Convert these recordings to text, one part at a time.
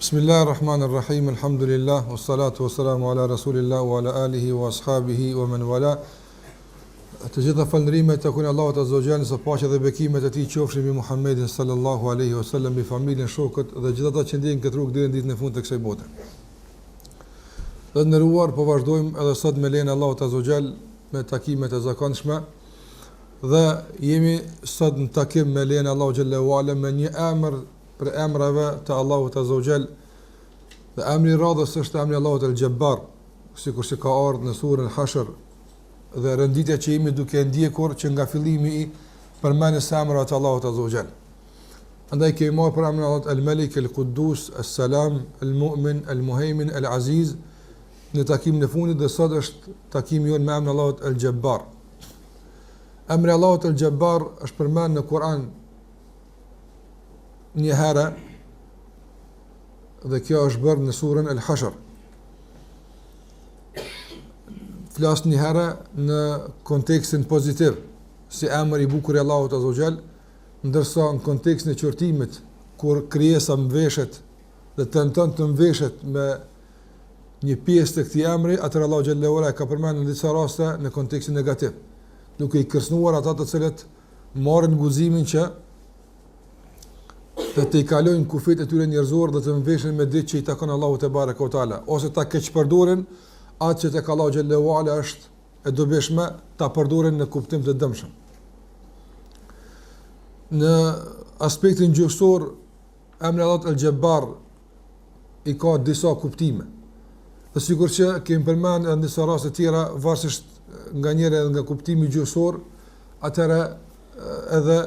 Bismillahirrahmanirrahim, alhamdulillah, wassalatu wassalamu ala rasulillah wa ala alihi wa ashabihi wa man wala. Të gjitha falënderimet takojnë Allahut azza wa jalla, sa paqja dhe bekimet e tij qofshin mbi Muhammedin sallallahu alaihi wasallam, mbi familjen, shokët dhe gjithë ata që ndjekin këtë rrugë deri në ditën e fundit të kësaj bote. Të nderuar, po vazhdojmë edhe sot me lejen e Allahut azza wa jalla me takimet e zakonshme dhe jemi sot në takim me lejen e Allahut xhallahu ala me një emër për emrave të Allahut azza wa jall. Dhe emri i radhës është emri Allahut el-Jabbar, sikur që ka ardhur në surën Hashr, dhe renditja që jemi duke ndjekur që nga fillimi i përmendjes së emrave të Allahut azza wa jall. Andaj kemi marrë për emrin Allahut el-Malik, el-Quddus, el-Salam, el-Mu'min, el-Muhaymin, el-Aziz në takimin e fundit, dhe sot është takimi jonë me emrin Allahut el-Jabbar. Emri Allahut el-Jabbar është përmendur në Kur'an një herë, dhe kjo është bërë në surën El-Hashr. Flas një herë në kontekstin pozitiv, si emër i bukur i Allahut azza wa jall, ndërsa në kontekstin e qortimit, kur krijesa mbeshet dhe tenton të mbeshet me një pjesë të këtij emri, atëherë Allahu xhallahu ala ka përmendur në disa raste në kontekstin negativ, duke i kërcënuar ata të cilët marrin guximin që të i kalojnë kufit e tyre njerëzor dhe të mbeshin me ditë që i takon Allahu te bareka o taala, ose ta keqpërdorin atë që tek Allahu xhallahu ala është e dobishme ta përdorin në kuptim të dëmshëm. Në aspektin gjuhësor, emri Allahut el-Jabbar i ka disa kuptime. Dhe sikur që kemi përmendur në disa raste të tjera, varësisht nga njëra edhe nga kuptimi gjuhësor, atëherë edhe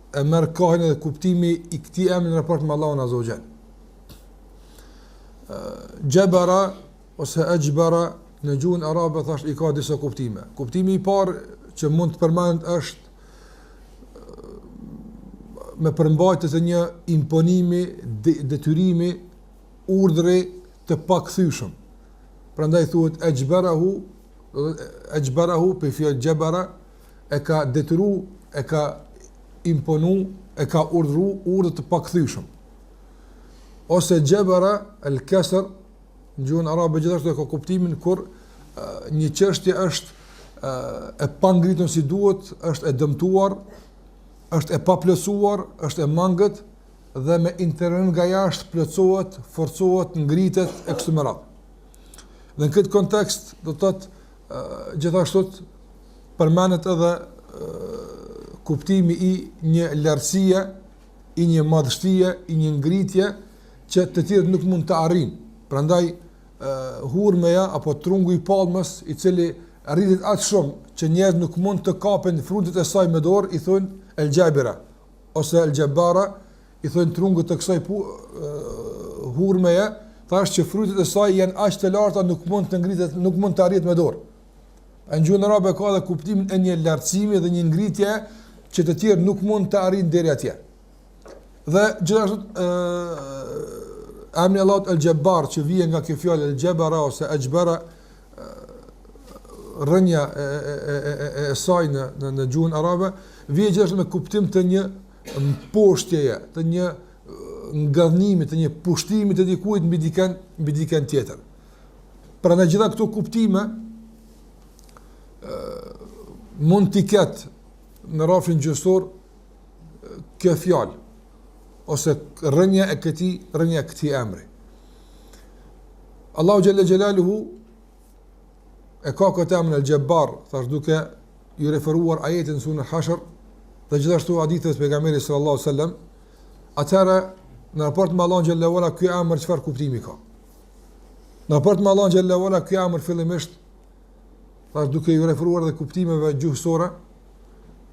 e merr kohën edhe kuptimi i këtij emri në raport me Allahun azza wa jall. Jabara ose ajbara në gjuhën arabe thash i ka disa kuptime. Kuptimi i parë që mund të përmendet është me përmbajtje të një imponimi, detyrimi, urdhri të pakthyeshëm. Prandaj thuhet ajbarahu pe fjalë jabara, e ka detyru, e ka imponu, e ka urdhër të pakthyeshëm. Ose jabara el-kasr në gjuhën arabe gjithashtu ka kuptimin kur një çështje është e pangritur si duhet, është e dëmtuar, është e paplotësuar, është e mangët dhe me intervenim nga jashtë plotësohet, forcohet, ngritet e kështu me radhë. Dhe në këtë kontekst do të thotë gjithashtu përmendet edhe kuptimi i një lartësie, i një madhështie, i një ngritje që të tjerët nuk mund të arrijnë. Prandaj hurmeja apo trungu i palmës, i cili rritet aq shumë që njerëzit nuk mund të kapen frutet e saj me dorë, i thonë el-Jabira ose el-Jabbara, i thonë trungut të kësaj hurmeje, thash që frutet e saj janë aq të larta nuk mund të ngritet, nuk mund të arrihet me dorë. Në gjuhën arabe ka edhe kuptimin e një lartësimi dhe një ngritje që të tjerë nuk mund të arrijnë deri atje. Dhe gjithashtu emri Allahut el-Jabbar që vjen nga kjo fjalë el-Jabara ose ajbara, rënja e saj në gjuhën arabe, vjen gjithashtu me kuptim të një mposhtjeje, të një ngadhnimi, të një pushtimi të dikujt mbi dikën tjetër. Pra në gjitha këto kuptime mund t'i ketë në rafshin gjësor kjo fjalë ose rënja e këtij emri. Allahu xhalla xhelaluhu e ka këtë emrin el-Jabbar, thash duke ju referuar ajetin në surën Hashr dhe gjithashtu hadithet e pejgamberit sallallahu alaihi wasallam. Atëra në raport me Allahun xhalla wala ky emër çfarë kuptimi ka? Në raport me Allahun xhalla wala ky emër fillimisht thash duke ju referuar dhe kuptimeve gjuhësore,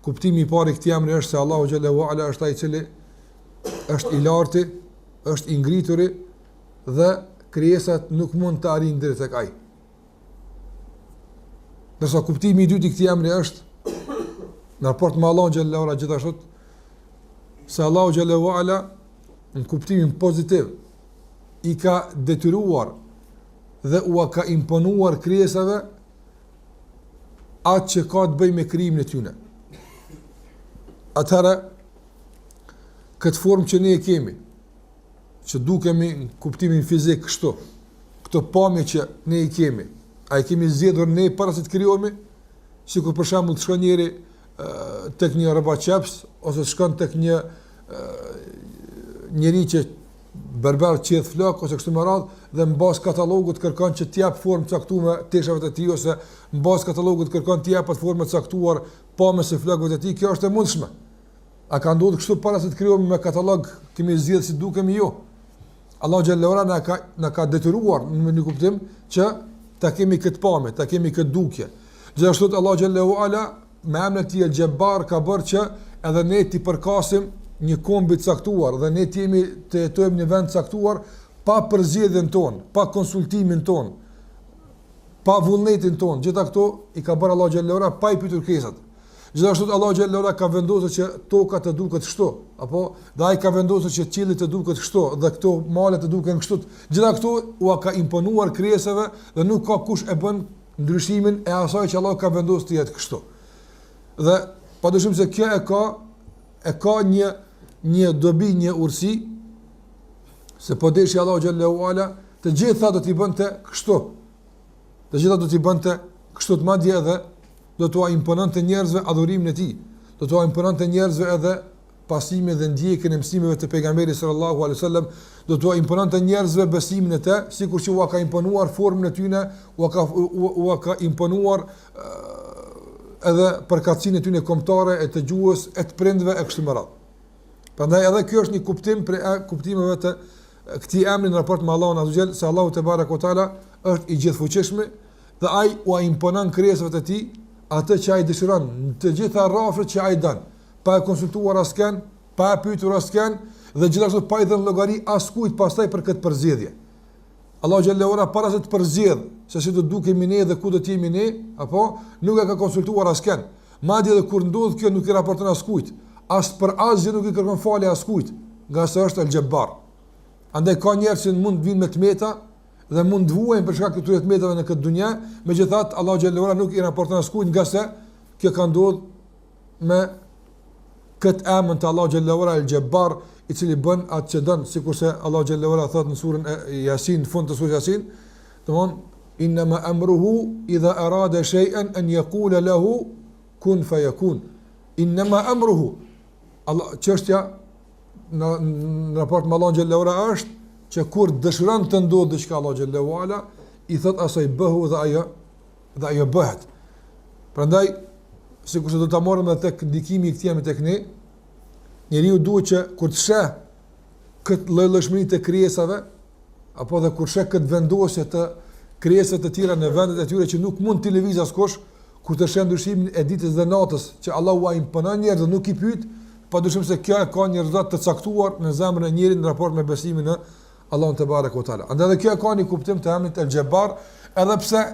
kuptimi i parë i këtij emri është se Allahu xhallahu ala është ai i cili është i lartë, është i ngrituri dhe krijesat nuk mund të arrijnë deri tek ai. Ndërsa kuptimi i dytë i këtij emri është në raport me Allahun xhallahu ala gjithashtu se Allahu xhallahu ala në kuptimin pozitiv i ka detyruar dhe u ka imponuar krijesave atë që ka të bëjë me krijimin e tyre. Atëherë këtë formë që ne e kemi, që dukemi në kuptimin fizik kështu, këto pamje që ne i kemi, a i kemi zgjedhur ne para se të krijohemi, sikur për shembull të shkon njëri tek një rrobaqeps ose të shkon tek një njeri që berber qedh flok ose kështu me radhë dhe mbas katalogut kërkon që të jap formë caktuar teshave të tij ose mbas katalogut kërkon të jap formë të caktuar pamës së flokëve të tij. Kjo është e mundshme. A ka ndodhur kështu para se të krijohemi me katalog, kemi zgjedhur si dukemi jo. Allahu xhallahu ala na ka detyruar në një kuptim që ta kemi këtë pamje, ta kemi këtë dukje. Gjithashtu Allahu xhallahu ala me emrin e tij El-Jabbar ka bërë që edhe ne ti përkasim një kombi të caktuar dhe ne jemi të jetojmë në vend të caktuar pa përzgjedhjen tonë, pa konsultimin tonë, pa vullnetin tonë. Gjitha këto i ka bërë Allahu xhallahu ala pa i pyetur kërkesat. Gjithashtu Allahu xhallahu ala ka vendosur që toka të duket kështu, apo dhe ai ka vendosur që qielli të duket kështu dhe këto male të duken kështu. Gjitha këto u ka imponuar krijesave dhe nuk ka kush e bën ndryshimin e asaj që Allah ka vendosur të jetë kështu. Dhe padyshim se kjo e ka një dobi, një ursi, se po deshi Allahu xhallahu ala të gjitha do t'i bënte kështu. Të gjitha do t'i bënte kështu, të madje edhe do t'ua impononte njerëzve adhurimin e tij. Do t'ua impononte njerëzve edhe pasimin dhe ndjekjen e mësimeve të pejgamberit sallallahu alaihi wasallam, do t'ua impononte njerëzve besimin e tij, sikur që u ka imponuar formën e tyre, u ka imponuar edhe përkatësinë e tyre kombëtare, e të gjuhës, e të prindve e kështu me radhë. Prandaj edhe kjo është një kuptim për kuptimeve të këtij emri në raport me Allahun azza xal, se Allahu te baraka taala është i gjithfuqishëm dhe ai u imponon krijesave të tij atë që ai dëshiron, të gjitha rrafshat që ai don, pa e konsultuar askën, pa e pyetur askën dhe gjithashtu pa i dhënë llogari askujt pastaj për këtë përzgjedhje. Allahu xhallahu ora para se të përzgjedh se si do dukemi ne dhe ku do të jemi ne, apo nuk e ka konsultuar askën. Madje edhe kur ndodh kjo nuk i raporton askujt, as për asgjë nuk i kërkon falje askujt, nga se është El-Jabbar. Andaj ka njerëz që mund të vinë me tmeta dhe mund të vuajnë për shkak të këtyre tmetave në këtë dunjë, megjithatë Allahu xhallahu ora nuk i raporton askujt, nga se kjo ka ndodhur me këtë emër të Allahu xhallahu ora El-Jabbar, i cili bën atë që don, sikurse Allahu xhallahu ora thot në surën Yasin, në fund të surës Yasin, domthon inma amruhu idha arada shay'an an yaqula lahu kun fayakun. Inma amruhu, Allah çështja në raport me Allahun xhallahu ora është që kur dëshiron të ndodhë diçka, Allahu xhallahu ala i thot asaj bëhu dhe ajo bëhet. Prandaj sikurse do ta marrim edhe tek ndikimi i këtij emri tek ne, njeriu duhet që kur të sheh këtë lloj-llojshmëri të krijesave, apo dhe kur sheh këtë vendosje të krijesave të tjera në vendet e tyre që nuk mund të lëviz askush, kur të sheh ndryshimin e ditës dhe natës që Allahu ai imponon njerëzve nuk i pyet, padyshim se kjo ka një rezultat të caktuar në zemrën e njerit në raport me besimin në Allahun te bareka ve taala. Andaj kjo ka një kuptim të emrit El-Jabbar, edhe pse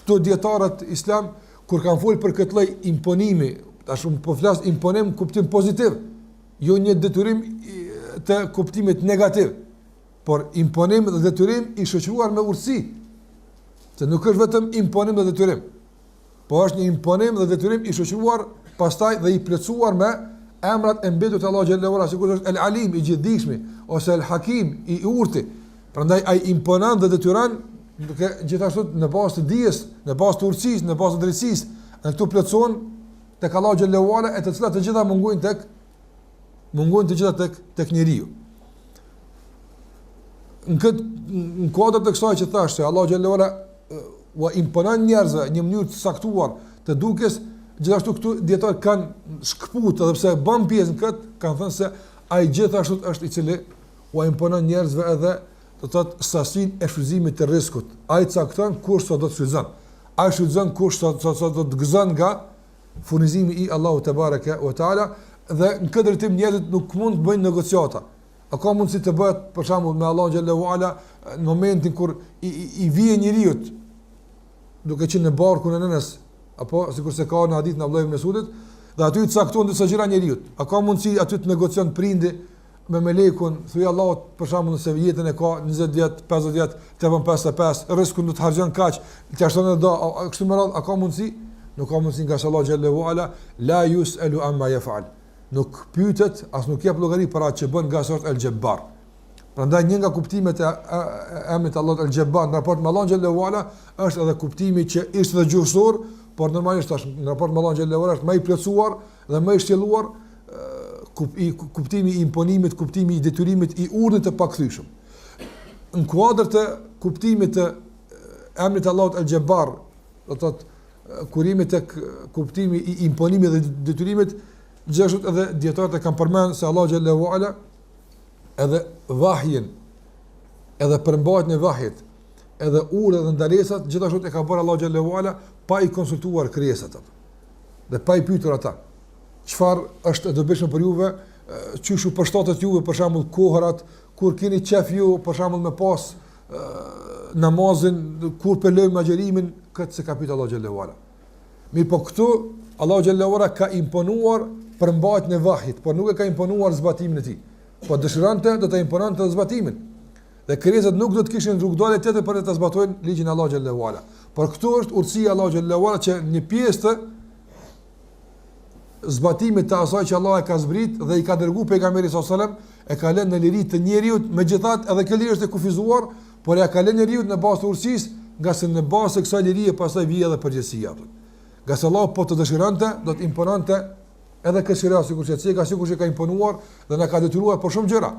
këto dietarët islam kur kanë folur për këtë lloj imponimi, tash un po flas imponim kuptim pozitiv, jo një detyrim të kuptimit negativ, por imponim dhe detyrim i shoqëruar me urtësi. Se nuk është vetëm imponim dhe detyrim, po është një imponim dhe detyrim i shoqëruar pastaj dhe i plotësuar me emrat e mbetur të Allahu xhallahu ala, sikur është El-Alim i gjithdijshmi ose El-Hakim i urtë. Prandaj ai imponon dhe detyron duke gjithashtu në bazë të dijes, në bazë të urtësisë, në bazë të drejtësisë, dhe këtu plotëson tek Allahu xhallahu ala, e të cilat të gjitha mungojnë të gjitha tek njeriu. Në kuadër të kësaj që thash se Allahu xhallahu ala u imponon njerëzve një mënyrë të saktuar të dukjes, gjithashtu këtu dietar kanë shkput, edhe pse bën pjesë në këtë, kanë thënë se ai gjithashtu është i cili u imponon njerëzve edhe do të thotë sasinë e shfrytëzimit të rrezikut. Ai cakton kush do të shfrytëzon. Ai shfrytëzon kush do të gëzon nga furnizimi i Allahut te baraka ve taala, dhe në këtë drejtim njerëzit nuk mund të bëjnë negociata. A ka mundësi të bëhet për shembull me Allahun xhallahu ala në momentin kur i vije njeriu duke qenë në barkun e nënës, apo sikurse ka në hadith në Abdullah ibn Mesudit, dhe aty të cakton disa gjëra njeriu. A ka mundësi aty të negocion prindi me melekun, thuaj Allahut për shembull nëse jetën e ka 20 vjet, 50 vjet, të bën 55, rrezikun do të harxhon kaq, të shton do, kështu më radh, a ka mundësi? Nuk ka mundësi, nga Allahu xhallahu ala la yusalu amma yaf'al. Nuk pyetet, as nuk jep llogari për atë që bën, nga sort El-Jabbar. Prandaj një nga kuptimet e emrit Allahu El-Jabbar në raport me Allahun xhallahu ala është edhe kuptimi që është edhe gjuhësor, por normalisht në raport me Allahun xhallahu ala është më i plotësuar dhe më i shtjelluar kuptimi i imponimit, kuptimi i detyrimit i urdhit të pakthyeshëm. Në kuadër të kuptimit të emrit Allahut El-Jabbar, do të thotë kurimit tek kuptimi i imponimit dhe detyrimit, gjithashtu edhe dietarët e kanë përmendur se Allahu xhallahu ala edhe vahjin, edhe përmbajtjen e vahjit, edhe urdhët dhe ndalesat, gjithashtu e ka bërë Allahu xhallahu ala pa i konsultuar krijesat dhe pa i pyetur ata. Çfarë është e dobishme për juve, çysh u përshtatet juve për shembull kohërat, kur keni qef ju për shembull me pas namazin, kur pelojmë agjerimin, këtë se ka pyetur Allahu xhallahu ala. Mirë, po këtu Allahu xhallahu ala ka imponuar përmbajtjen e vahjit, por nuk e ka imponuar zbatimin e tij. Po dëshirante do të impononte të zbatimin. Dhe krijesat nuk do të kishin rrugdalje tjetër për të zbatojnë ligjin e Allahu xhallahu ala. Por këtu është urtësia e Allahu xhallahu ala që një pjesë të zbatimit të asaj që Allah e ka zbrit dhe i ka dërguar pejgamberit sallallahu alajhi wasallam, e ka lënë në liri të njeriu, megjithatë edhe kjo liri është e kufizuar, por ja ka lënë njeriu në bazë të urtësisë, nga se në bazë të kësaj lirie pastaj vjen edhe përgjegjësia. Nga se Allah po të dëshironte, do të impononte edhe kësira sikur që ka imponuar dhe na ka detyruar për shumë gjëra.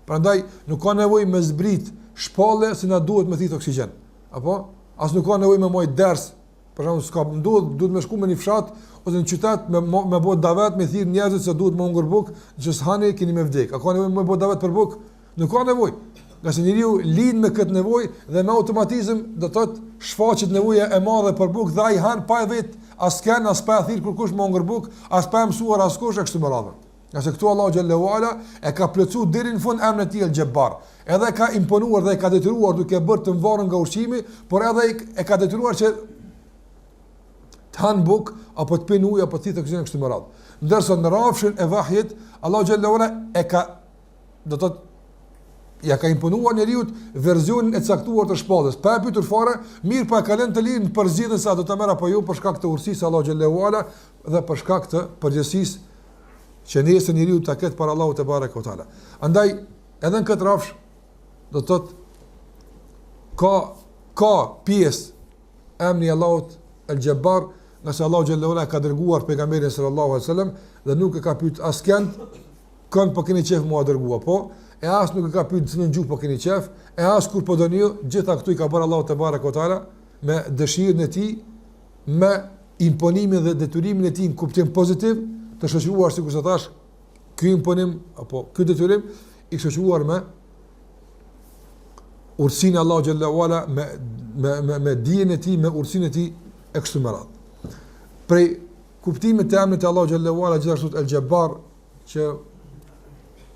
Prandaj nuk ka nevojë me zbrit shpallë se na duhet me thith oksigjen. Apo as nuk ka nevojë me moj ders. Për shembull, s'ka duhet me shku me një fshat ose në qytet me bë davet me thirr njerëzit se duhet me hungur buk, që s'hani keni me vdek. A ka nevojë me bë davet për buk? Nuk ka nevojë. Nga se njeriu lind me këtë nevojë dhe me automatizëm do të thotë shfaqet nevoja e madhe për buk dhe ai han pa vet asken as pa thirr kurkush me hungur buk, as pa mësuar askush e kështu me radhë. Nga se këtu Allahu xhallahu ala e ka plotësuar deri në fund emrin e tij El-Jabbar. Edhe ka imponuar dhe e ka detyruar duke bërë të varur nga ushqimi, por edhe e ka detyruar që të hanë buk, apo të pinë ujë, apo të thithë këzine kështë më radhë. Ndërsa në rafshin e vahjit, Allah xhallahu ala e ka, do të ja ka imponuar njeriu versionin e caktuar të shpallës. Pa e pyetur fare, mirë pa e ka lënë të linë në përzgjedhjen se a do të merr apo jo për shkak të urtësisë Allah xhallahu ala dhe për shkak të përgjegjësisë që nesër njeriu ta ketë para Allahut te bareke ve teala. Andaj edhe në këtë rafsh do të ka pjesë emri Allahut El-Jabbar, nga se Allahu xhallahu ala ka dërguar pejgamberin sallallahu alaihi wasallam dhe nuk e ka pyet askënd kënd po keni qef mua dërgua, po e as nuk e ka pyet në gjuhë po keni qef, e as kur po doni ju, gjitha këtu i ka bërë Allahu te bareke ve teala me dëshirën e tij, me imponimin dhe detyrimin e tij në kuptim pozitiv, të shoqëruar sikur sa thash, ky imponim apo ky detyrim i shoqëruar me urtësinë e Allahu xhallahu ala, me dijen e tij, me urtësinë e tij e kështu me radhë. Prej kuptimit të emrit të Allahu xhallahu ala gjithashtu El-Jabbar që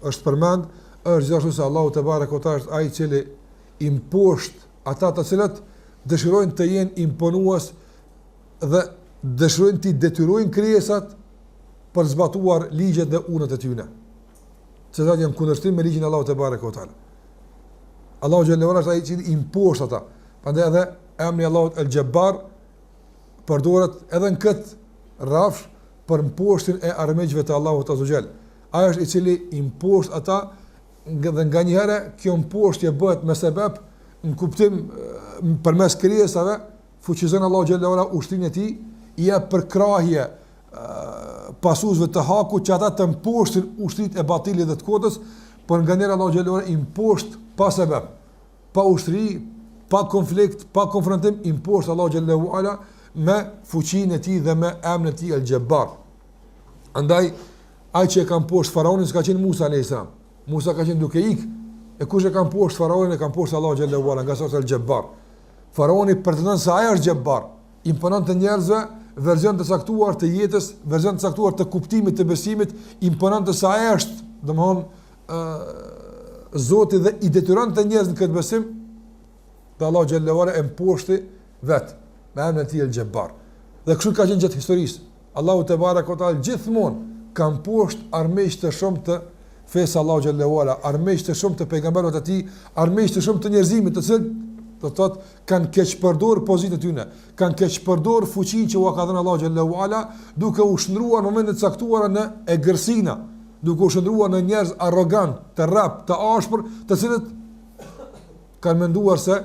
është përmend, është gjithashtu se Allahu te bareke ve teala është ai i cili imposht ata të cilët dëshirojnë të jenë imponues dhe dëshirojnë të detyrojnë krijesat për zbatuar ligjet dhe urdhët e tyre. Se ata janë kundërshtim me ligjin e Allahut te bareke ve teala. Allahu xhallahu ala është ai i cili imposht ata. Prandaj edhe emri Allahut El-Jabbar përdoret edhe në këtë rafsh për mposhtjen e armiqve të Allahut azza xal. Ai është i cili imposht ata dhe nganjëherë kjo mposhtje bëhet me sebeb në kuptim përmes krijesave, fuqizon Allahu xhallahu ala ushtrinë e tij, i jep përkrahje pasuesve të hakut që ata të mposhtin ushtritë e batilit dhe të kodës, por nganjëherë Allahu xhallahu ala imposht pa sebeb, pa ushtri, pa konflikt, pa konfrontim, imposht Allahu xhallahu ala me fuqinë e tij dhe me emrin e tij El-Jabbar. Andaj ai që e ka mposht faraonin s'ka qenë Musa alayhis salam. Musa ka qenë duke ik. E kush e ka mposht faraonin e ka mposht Allahu xhallahu ala, nga sa El-Jabbar. Faraoni pretendon se ai është Jabbar, imponon të njerëzve version të caktuar të jetës, version të caktuar të kuptimit të besimit, imponon të se ai është, domthon Zoti dhe i detyron të njerëz në këtë besim, dhe Allahu xhallahu ala e mposhti vet me emrin e tij El-Jabbar. Dhe kështu ka qenë gjatë historisë. Allahu te bareke ve teala gjithmonë ka mposht armiq të shumë të fesë Allahu xhallahu ala, armiq të shumë të pejgamberëve të tij, armiq të shumë të njerëzimit, të cilët do të thotë kanë keq përdor pozitën e tyre, kanë keq përdor fuqinë që u ka dhënë Allahu xhallahu ala, duke u shndruar në momente të caktuara në egërsina, duke u shndruar në njerëz arrogant, të rrap, të ashpër, të cilët kanë menduar se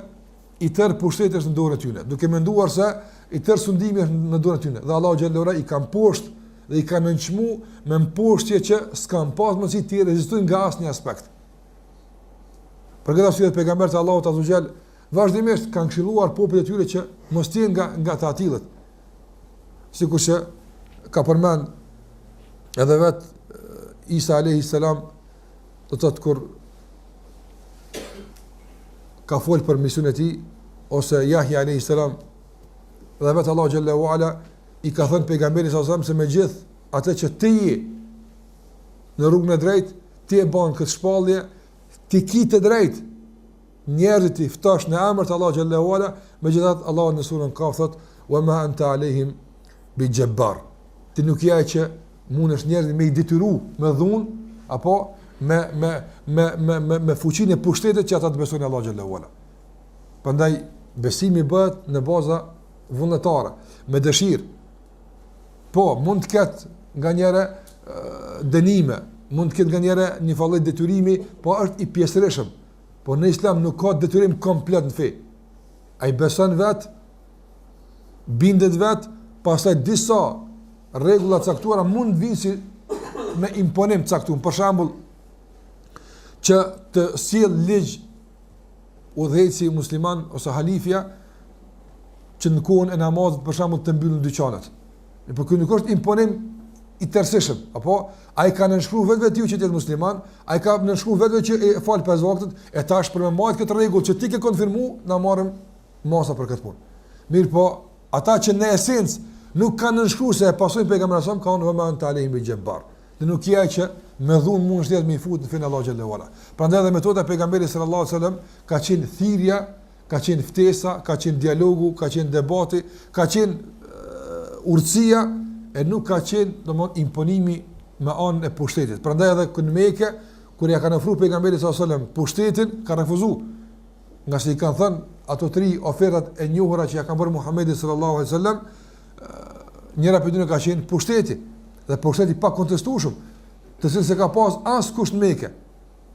i tërë pushteti është në dorën e tyre, duke menduar se i tërë sundimi është në dorën e tyre. Dhe Allahu xhallahu ala i ka poshtë dhe i ka nënçmu me mposhtje që s'kan pas mundësi të rezistojnë nga asnjë aspekt. Për këtë arsye pejgamberi Allahu azza xhall vazhdimisht kanë këshilluar popujt e tyre që mos të jenë nga të atilët. Sikur që ka përmend edhe vet Isa alayhi salam, do të thotë kur ka folë për misionin e tij, ose Yahya alayhi salam, dhe vetë Allahu xhallahu ala i ka thënë pejgamberit sallallahu alajhi wasallam se me gjithë atë që ti je në rrugën e drejtë, ti e bën këtë shpallje, ti ki të drejtë njerëzit i ftosh në emër të Allahu xhallahu ala, megjithatë Allahu në surën Kaf thotë wa ma anta alehim bi jabbar. Ti nuk je që mundesh njerëzit me i detyru me dhunë apo me fuqinë e pushtetit që ata të besojnë Allahu xhallahu ala. Prandaj besimi bëhet në baza vullnetare, me dëshirë. Po, mund të ketë nganjëherë dënime, mund të ketë nganjëherë një lloj detyrimi, po është i pjesërisëm. Po në Islam nuk ka detyrim komplet në fe. Ai beson vet, bindet vet, pastaj disa rregulla caktuara mund vinë si me imponim caktuar. Për shembull, që të sjell ligj udhëheci musliman ose halifja që në kohën e namazit për shembull të mbyllin dyqanet. Por ky nuk është imponim i tërësishëm, apo ai ka nënshkruar vetë që ti je musliman, ai ka nënshkruar vetë që e fal 5 vaktet, e tash për me marrë këtë rregull që ti ke konfirmuar, na marrim masa për këtë punë. Mirë, po ata që në esencë nuk kanë nënshkruar se e pasojnë pejgamberin sa kanë vëmë an talim bi jabbar. Dhe nuk ja që me dhunë mund shtet me i fut në fenë Allahu xhallahu ala. Prandaj edhe metoda e pejgamberit sallallahu alajhi wasallam ka qenë thirrja, ka qenë ftesa, ka qenë dialogu, ka qenë debati, ka qenë urtësia, e nuk ka qenë domthonë imponimi me anën e pushtetit. Prandaj edhe në Mekë kur ja kanë ofruar pejgamberit sallallahu alajhi wasallam pushtetin, ka refuzuar. Nga se i kanë thënë ato 3 ofertat e njohura që ja ka bërë Muhamedi sallallahu alajhi wasallam, njëra prej tyre ka qenë pushteti, dhe pushteti pa kontestueshëm, të cilën se ka pas askush në Mekë.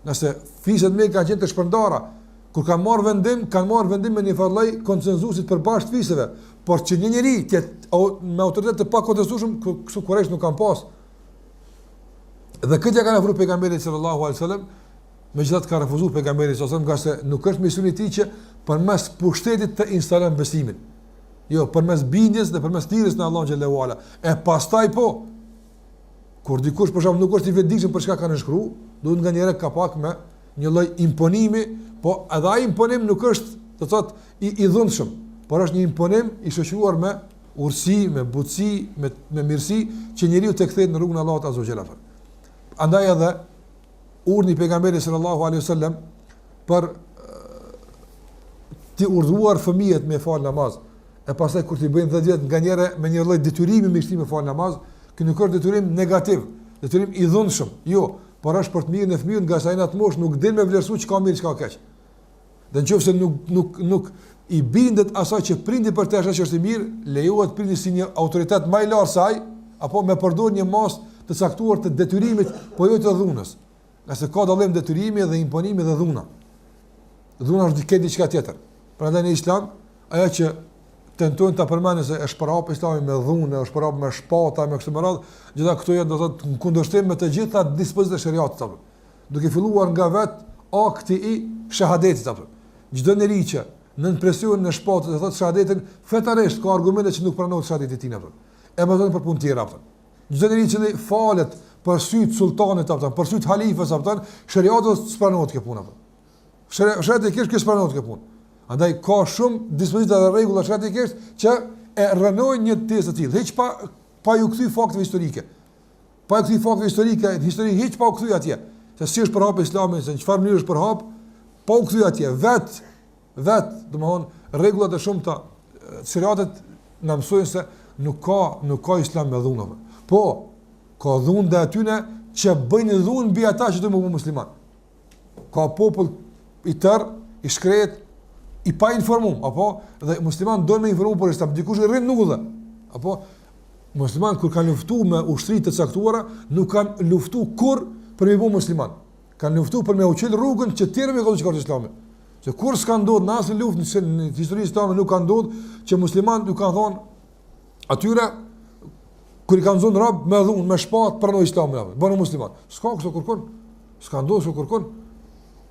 Nëse fiset Mekë kanë qenë të shpërndara, kur kanë marrë vendim me një farë lloj konsenzusit përbash të fisëve, por që një njeri me autoritet të pa kontestueshëm, kështu kurrësh nuk kanë pas. Dhe këtë ja kanë ofruar pejgamberit sallallahu alajhi wasallam, megjithatë ka refuzuar pejgamberi sallallahu alajhi wasallam, nga se nuk është misioni i tij që përmes pushtetit të instalon besimin. Jo, përmes bindjes dhe përmes thirrjes në Allahun xhallahu ala. E pastaj po, kur dikush për shembull nuk është i vetëdijshëm për çka ka nënshkruar, duhet nganjëherë ka pak me një lloj imponimi, po edhe ai imponim nuk është, do thotë, i dhunshëm, por është një imponim i shoqëruar me urtësi, me butësi, me mirësi, që njeriu të kthehet në rrugën e Allahut azza wa jalla. Andaj edhe urdhni pejgamberit sallallahu alaihi wasallam për të urdhëruar fëmijët me fal namaz. E pastaj kur ti bëjnë 10 vjet nganjëherë me një lloj detyrimi me shtim me fal namaz, që nuk është detyrim negativ, detyrim i dhunshëm. Jo, por është për të mirën e fëmijës, nga sa ai nat mosh nuk din me vlerësu çka mirë çka keq. Dhe nëse nuk i bindet asaj që prindi për të ashtu që është i mirë, lejohet prindi si një autoritet më i lartë se ai, apo me përdor një mas të caktuar të detyrimit, po jo të dhunës. Nëse ka dallim detyrimi dhe imponimi dhe dhuna. Dhuna është diçka tjetër. Prandaj në Islam, ajo që tentojnë ta përmendin se është përhap Islami me dhunë, është përhap me shpata, me kështu me radhë, gjitha këto janë do të thotë në kundërshtim me të gjitha dispozitat e shariatit apo. Duke filluar nga vet akti i shahadetit apo. Çdo njeri që nën presion në shpatë të thotë shahadetin, fetarisht ka argumente që nuk pranohet shahadeti i tij apo. E bëjnë për punë tjera apo. Çdo njeri që falet për syt sultanit apo, për syt halifës apo, shariati s'pranohet kjo punë apo. Shariati kish s'pranohet kjo punë. Andaj ka shumë dispozita dhe rregulla shariatikisht që e rënojnë një tezë të tillë, hiç pa ju kthy fakteve historike. Pa ju kthy fakteve historike, histori hiç pa u kthy atje. Se si është përhap Islami, se në çfarë mënyrë është përhap, pa u kthy atje. Domthon rregullat e shumta shariatet na mësojnë se nuk ka Islam me dhunë. Po, ka dhunë dhe atyne që bëjnë dhunë mbi ata që do të bëjnë musliman. Ka popull i tërë, i shkret, i pa informuar, apo dhe musliman do me informuar për Islam, dikush i rrin nuk dhe. Apo musliman kur kanë luftuar me ushtri të caktuara, nuk kanë luftuar kur për me bu musliman. Kanë luftu për me uqil rrugën që tjerë me këtë qëkartë islami. Që kur s'ka ndodhë në asë luftë në historisë islami nuk ka ndodhë që musliman nuk kanë thonë atyre kër i kanë zonë rabë me dhunë, me shpatë pranoj islami, bënë musliman. S'ka kështë kërkon, s'ka ndodhë kështë kërkon.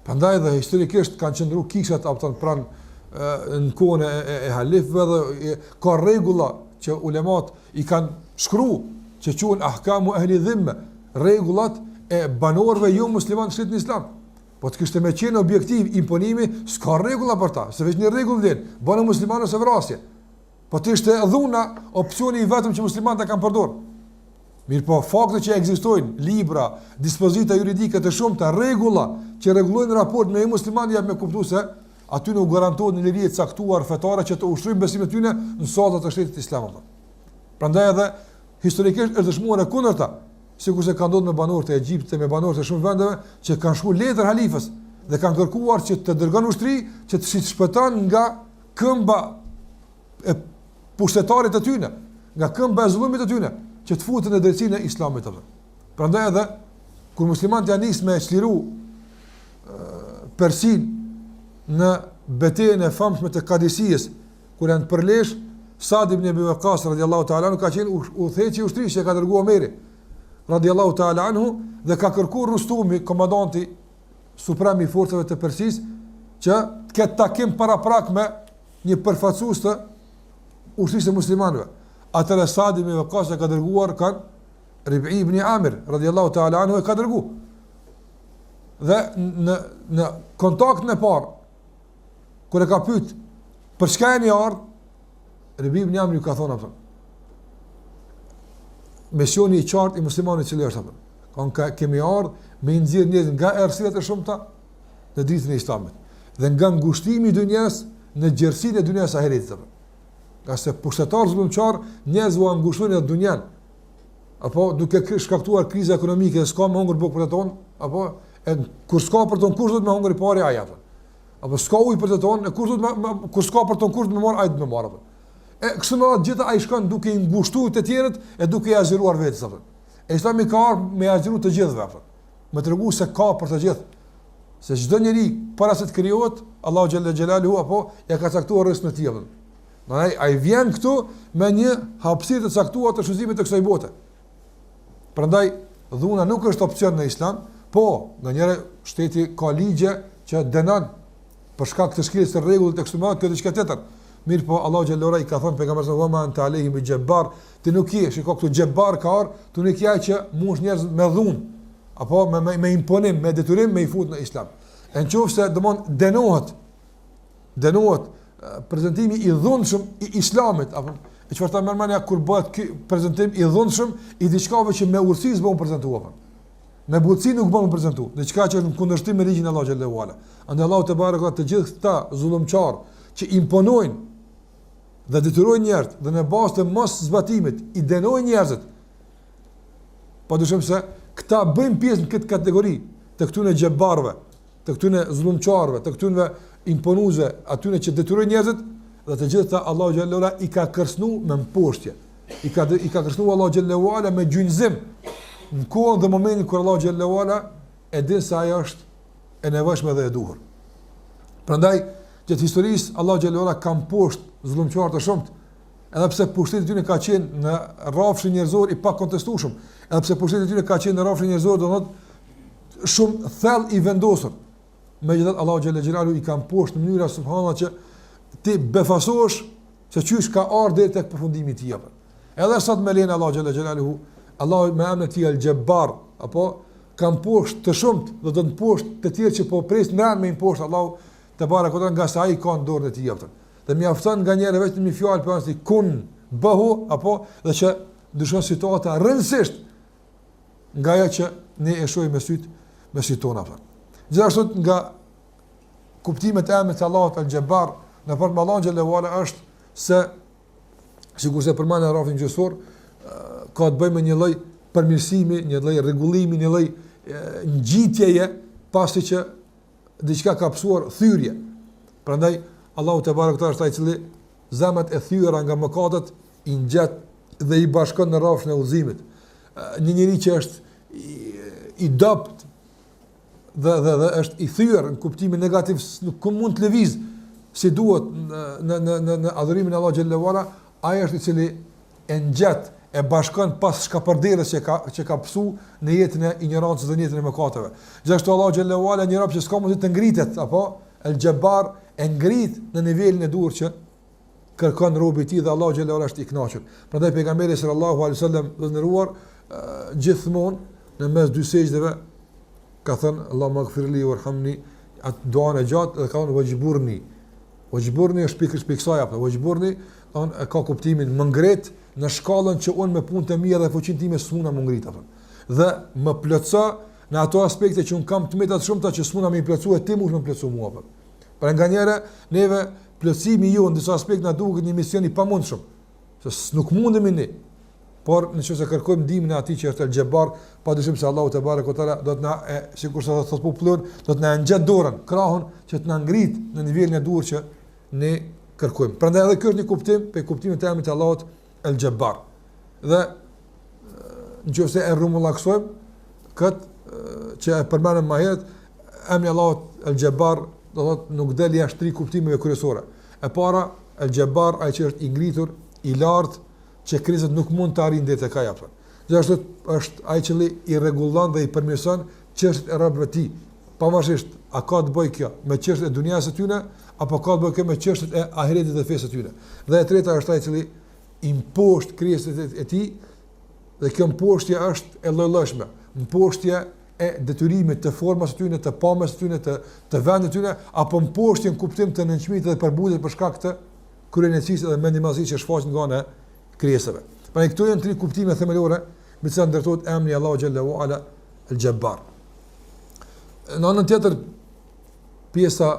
Prandaj dhe historikisht kanë qëndru kiksat pranë në kohën e halifëve dhe ka rregulla që ulemat i kanë shkruar që quhen ahkamu ahli dhimme, rregullat e banorëve jo musliman të shtetit islam. Po të kishte me qenë objektiv imponimi, s'ka rregulla për ta, se veç një rregull vlen, bënë musliman ose vrasje. Po të ishte dhuna opsioni i vetëm që muslimanët e kanë përdorur. Mirë po, fakte që ekzistojnë libra, dispozita juridike të shumta, rregulla që rregullojnë raport me muslimanë jam me kuptuar se aty nuk garantohet në liri të caktuar fetare që të ushtrojnë besimet tyne në sallata të shtetit islam. Prandaj edhe historikisht është dëshmuar e kundërta, sikurse ka ndodhur me banorët e Egjiptit, me banorët e shumë vendeve që kanë shkruar letër halifës dhe kanë kërkuar që të dërgon ushtri që të shpëton nga këmba e pushtetarit të tyne, nga këmba e zullumit të tyne, që të futen në drejtsinë e islamit. Prandaj edhe kur muslimanët janë nisë me çliru Persin në betejën e famshme të Kadisijës, kur janë përlesh, Sa'd ibn Abi Waqqas radhiyallahu ta'ala anhu ka qenë udhëheqi i ushtrisë që ka dërguar Omeri radhiyallahu ta'ala anhu dhe ka kërkuar Rustumi, komandanti suprem i forcave të Persisë, që të ketë takim paraprak me një përfaqësues të ushtrisë së muslimanëve. Atëra Sa'd ibn Abi Waqqas ka dërguar Rib'i ibn Amir radhiyallahu ta'ala anhu e ka dërguar. Dhe në kontaktin e parë kur e ka pyet për çka jeni ardhur, Rib'i ibn Amir ka thonë atë. Misioni i qartë i muslimanit që është atë. Kemi ardhur me nxjerr njerëz nga errësirat e shumta në ditën e Islamit dhe nga ngushtimi i dunjas në gjerësinë e dunjas së ahiretit. Nga se pushtetar zullumçar njerëz u ngushtojnë në dunjan, apo duke shkaktuar krizë ekonomike, s'ka më hungur bukë për të tonë, apo kur s'ka për tonë kush do të më hungri parë ai atë. Apo s'ka ujë për të tonë, kur s'ka për tonë kush do të më marr ai të më marr atë. Kështu më radh gjithë ai shkon duke i ngushtuar të tjerët e duke i azhëruar vetes atë. Islami ka ardhur me azhëru të gjithëve atë. Më tregu se ka për të gjithë. Se çdo njeri para se të krijohet, Allahu xhalla xhelaluhu apo ja ka caktuar rrezikun e tij. Ai vjen këtu me një hapësirë të caktuar të shuzimit të kësaj bote. Prandaj dhuna nuk është opsion në Islam, po nganjëherë shteti ka ligje që dënon për shkak të shkeljes së rregullit të kësaj bote këtë diçka tjetër. Mirë po Allahu xhallahu i ka thënë pejgamberit sallallahu alaihi wasallam anta alehim bi jabbar, ti nuk je, shikoj këtu jabbar ka ardhur, tu nuk je që mush njerëz me dhunë apo me imponim, me detyrim me i fut në Islam. Nëse dënohet prezantimi i dhunshëm i Islamit apo e çfarë ta merrmania kur bëhet ky prezantim i dhunshëm i diçkave që me urtësi s'bën prezantuar. Me butësi nuk bën prezantuar, diçka që është në kundërshtim me ligjin e Allahu xhallahu ala. Andaj Allahu te baraka të gjithë këta zullumçar që imponojnë dhe detyrojnë njerëz dhe në bazë të mos zbatimit i dënojnë njerëzit. Padyshim se këta bëjnë pjesë në këtë kategori të këtyre xhebarëve, të këtyre zullumçarëve, të këtyre imponuesve, atyre që detyrojnë njerëzit dhe të gjitha Allahu xhallahu ala i ka kërcënuar me mposhtje. I ka kërcënuar Allahu xhallahu ala me gjynjëzim në kohën dhe momentin kur Allahu xhallahu ala e din se ajo është e nevojshme dhe e duhur. Prandaj gjatë historisë Allahu xhallahu ala ka mposhtë zullumçar të shumt, edhe pse pushteti i tyre ka qenë në rrafshin njerëzor i pakontestueshëm, edhe pse pushteti i tyre ka qenë në rrafshin njerëzor do të thotë shumë thellë i vendosur. Megjithatë Allahu xhallahu xhelalu i ka mposhtë në mënyra subhanallahu që ti befasohesh se çysh ka ardhur deri tek përfundimi i tij. Edhe sot me lenin Allahu xhallahu xhelalu, Allahu me emrin e tij El-Jabbar, apo ka mposhtë të shumt, do të mposhtë të tjerë që po presin me imposhtë Allahu te barekota nga sa ai ka në dorën e tij. Dhe mjafton nganjëherë vetëm një fjalë për ansi kun bëhu apo dhe që dyshon situata rëndësisht nga ajo që ne e shohim me syt tona. Gjithashtu nga kuptimet e emrit të Allahut Al-Jabbar në fakt Allahu xhallahu ala është se sigurisht përmend në rrafin gjysor ka të bëjë me një lloj përmirësimi, një lloj rregullimi, një lloj ngjitjeje pasi që diçka ka psuar thyrje. Prandaj Allahu te barekutash është ai i cili zemrat e thyera nga mëkatet i ngjet dhe i bashkon në rrafshin e udhëzimit. Një njeri që është i dopt dhe është i thyer në kuptimin negativ, nuk mund të lëviz si duhet në adhurimin e Allah xhallahu ala, ai është i cili e ngjet, e bashkon pas shkapërderës që ka pësu në jetën e ignorancës dhe në jetën e mëkateve. Gjithashtu Allah xhallahu ala një rob që s'ka mundësi të ngritet, apo El Jabbar e ngrit në nivelin e duhur që kërkon robi i tij dhe Allah xhallahu ala është i kënaqur. Prandaj pejgamberi sallallahu alaihi wasallam dhe nderuar gjithmonë në mes dy sejdëve ka thënë Allahumma ighfirli warhamni, atë duan e gjatë dhe ka thënë wajburni. Wajburni është pikë kësaj apo wajburni ka kuptimin më ngret në shkallën që unë me punë të mia dhe fuqinë time s'muna më ngrit apo. Dhe më plotso në ato aspekte që un kam të meta të shumta që s'muna më plotësua ti më plotësua mua apo. Për nganjëra neve plotësimi ju në disa aspekte na duket një mision i pamundshëm. Se nuk mundemi ne. Por nëse kërkojmë ndihmën e atij që është El Jabbar, padyshim se Allahu te barekuhu teala do të na, sikur sa thot popullon, do të na ngjat dorën, krahun që të na ngrit në nivelin e duhur që ne kërkojmë. Prandaj edhe ky është një kuptim, pe kuptimin e emrit të Allahut El Jabbar. Dhe nëse e rrumullaksojmë këtë që e përmendëm më herët, emri i Allahut El Jabbar do thotë nuk del jashtë tri kuptimeve kryesore. E para, El Jabbar ai që është i ngritur, i lartë, që krijesat nuk mund të arrijnë deri tek ai apo. Gjithashtu është ai që i rregullon dhe i përmirëson çështjet e robëve të tij. Pavarësisht a ka të bëjë kjo me çështjet e dunjas së tyre apo ka të bëjë kjo me çështjet e ahiretit dhe fesë së tyre. Dhe e treta është ai i cili imposht krijesat e tij dhe kjo mposhtje është e lloj-llojshme. Mposhtje e detyrimit të formës së tyre, të pamjes së tyre, të vendit të tyre, apo mposhtje në kuptim të nënçmimit dhe përbudjet për shkak të kryenecisë dhe mendimazisë që shfaqen nga ana krijesave. Pra këto janë tri kuptime themelore me të cilat ndërtohet emri i Allahu xhallahu ala El Jabbar. Në anën tjetër, pjesa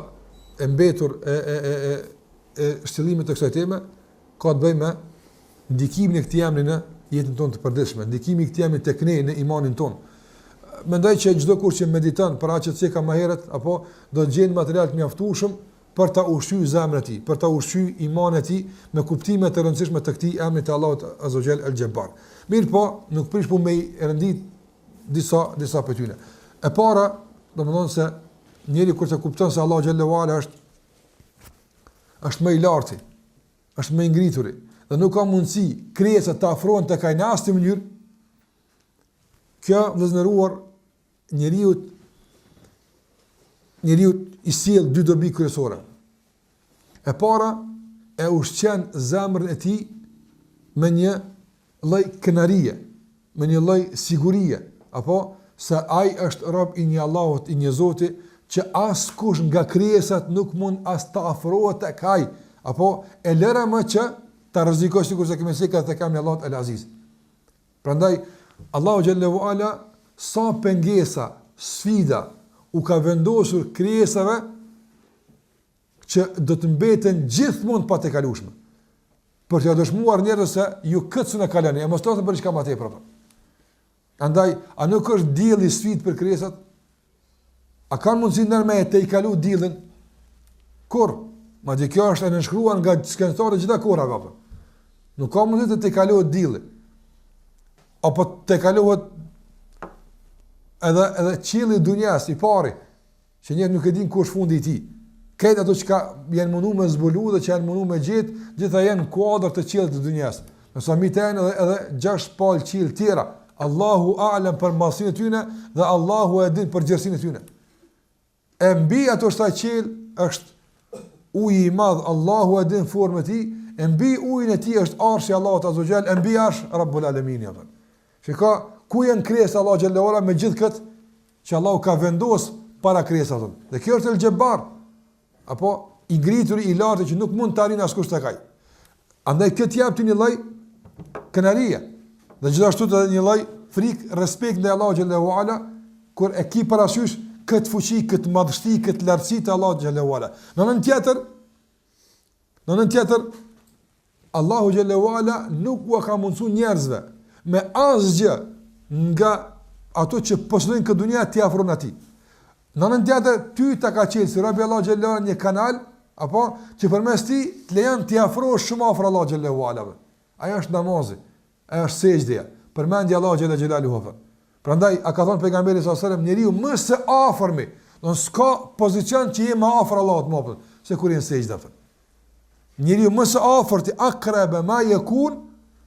e mbetur e shtyllimit të kësaj teme ka të bëjë me ndikimin e këtij emri në jetën tonë të përditshme, ndikimi i këtij emri tek ne në imanin tonë. Mendoj që çdo kush që mediton për atë që ka më herët apo do të gjejë material të mjaftueshëm për ta ushqyer zemrën e tij, për ta ushqyer imanin e tij me kuptime të rëndësishme të këtij emri të Allahut Azza wa Jall El Jabbar. Mirë po, nuk prish po me rendit disa pyetje. E para, domethënë se njeriu kur të kupton se Allahu xhallahu ala është më i lartë, është më i ngritur dhe nuk ka mundësi krijesa të afrohen tek ai në asnjë mënyrë, kjo vëzhgëruar njeriu i sjell dy dobi kryesore. E para e ushqen zemrën e tij me një lloj kënarie, me një lloj sigurie, apo se ai është rob i një Allahut, i një Zoti që askush nga krijesat nuk mund as të afrohet tek ai, apo e lëra më që ta rrezikosh sikur se kemi thënë tek emri Allahut El Aziz. Prandaj Allahu xhallahu ala sa pengesa, sfida u ka vendosur krijesave që do të mbeten gjithmonë pa të kalueshme. Për të dëshmuar njerëz se ju këtë në kalani, e mos të për çka më tepër. Andaj, a nuk është dielli sfidë për krijesat? A kanë mundësi ndërme të i kalu diellin? Kur? Madje kjo është e nënshkruar nga shkencëtarët gjitha kohërave apo. Nuk ka mundësi të i kalohet dielli. Apo të kalohet edhe qielli i dunjas i pari, që njerëzit nuk e dinë ku është fundi i tij. Këto ato që janë munduar me zbulu dhe që janë munduar me gjetë, gjitha janë kuadër të qiellit të dunjas. Nëse mi të janë edhe 6 palë qiell tjera, Allahu a'lam për masinë e tyre dhe Allahu e din për gjersinë e tyre. E mbi ato sta qiell është uji i madh, Allahu e din formën e tij, e mbi ujin e tij është arshi i Allahut Azza wa Jall, e mbi arsh Rabbul Alamin. Shikoj ku janë krijesa Allahu xhallahu ala me gjithë këtë që Allahu ka vendosur para krijesave. Dhe kjo është El Jabbar, apo i ngritur i lartë që nuk mund të arrijë askush tek ai. Andaj këtë jap ti një lloj kënarie. Dhe gjithashtu edhe një lloj frikë, respekt ndaj Allahu xhallahu ala kur e ki parasysh këtë fuqi, këtë madhështi, këtë lartësi të Allahu xhallahu ala. Në anën tjetër, Allahu xhallahu ala nuk u ka mundsuar njerëzve me asgjë nga ato që posedojnë këtë dunja t'i afron atij. Në anën tjetër, ty ta ka qenë si robi Allahu xhallahu ala një kanal, apo që përmes tij të lejon t'i afrosh shumë afër Allahu xhallahu ala. Ajo është namazi, ajo është sejdja, përmendja Allahu xhallahu xhelaluhu. Prandaj a ka thënë pejgamberi sallallahu alajhi wasallam, njeriu më së afërmi, do s'ka pozicion që je më afër Allahut më afër se kur je në sejdë. Njeriu më së afërti aqrab ma yakun,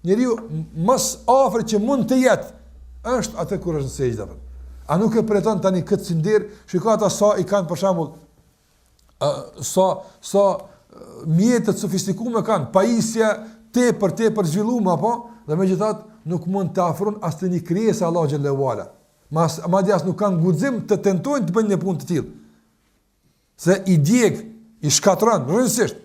njeriu më së afër që mund të jetë është atë kur është në sejdë. A nuk e pretendon tani këtë sindir, shikoj ata sa i kanë për shembull sa mjetet sofistikuar kanë, pajisje tepër zhvilluar apo, dhe megjithatë nuk mund të afron as të një krijesë Allah xhallahu ala. Madje as nuk kanë guxim të tentojnë të bëjnë një punë të tillë. Se i djeg, i shkatron rrësisht.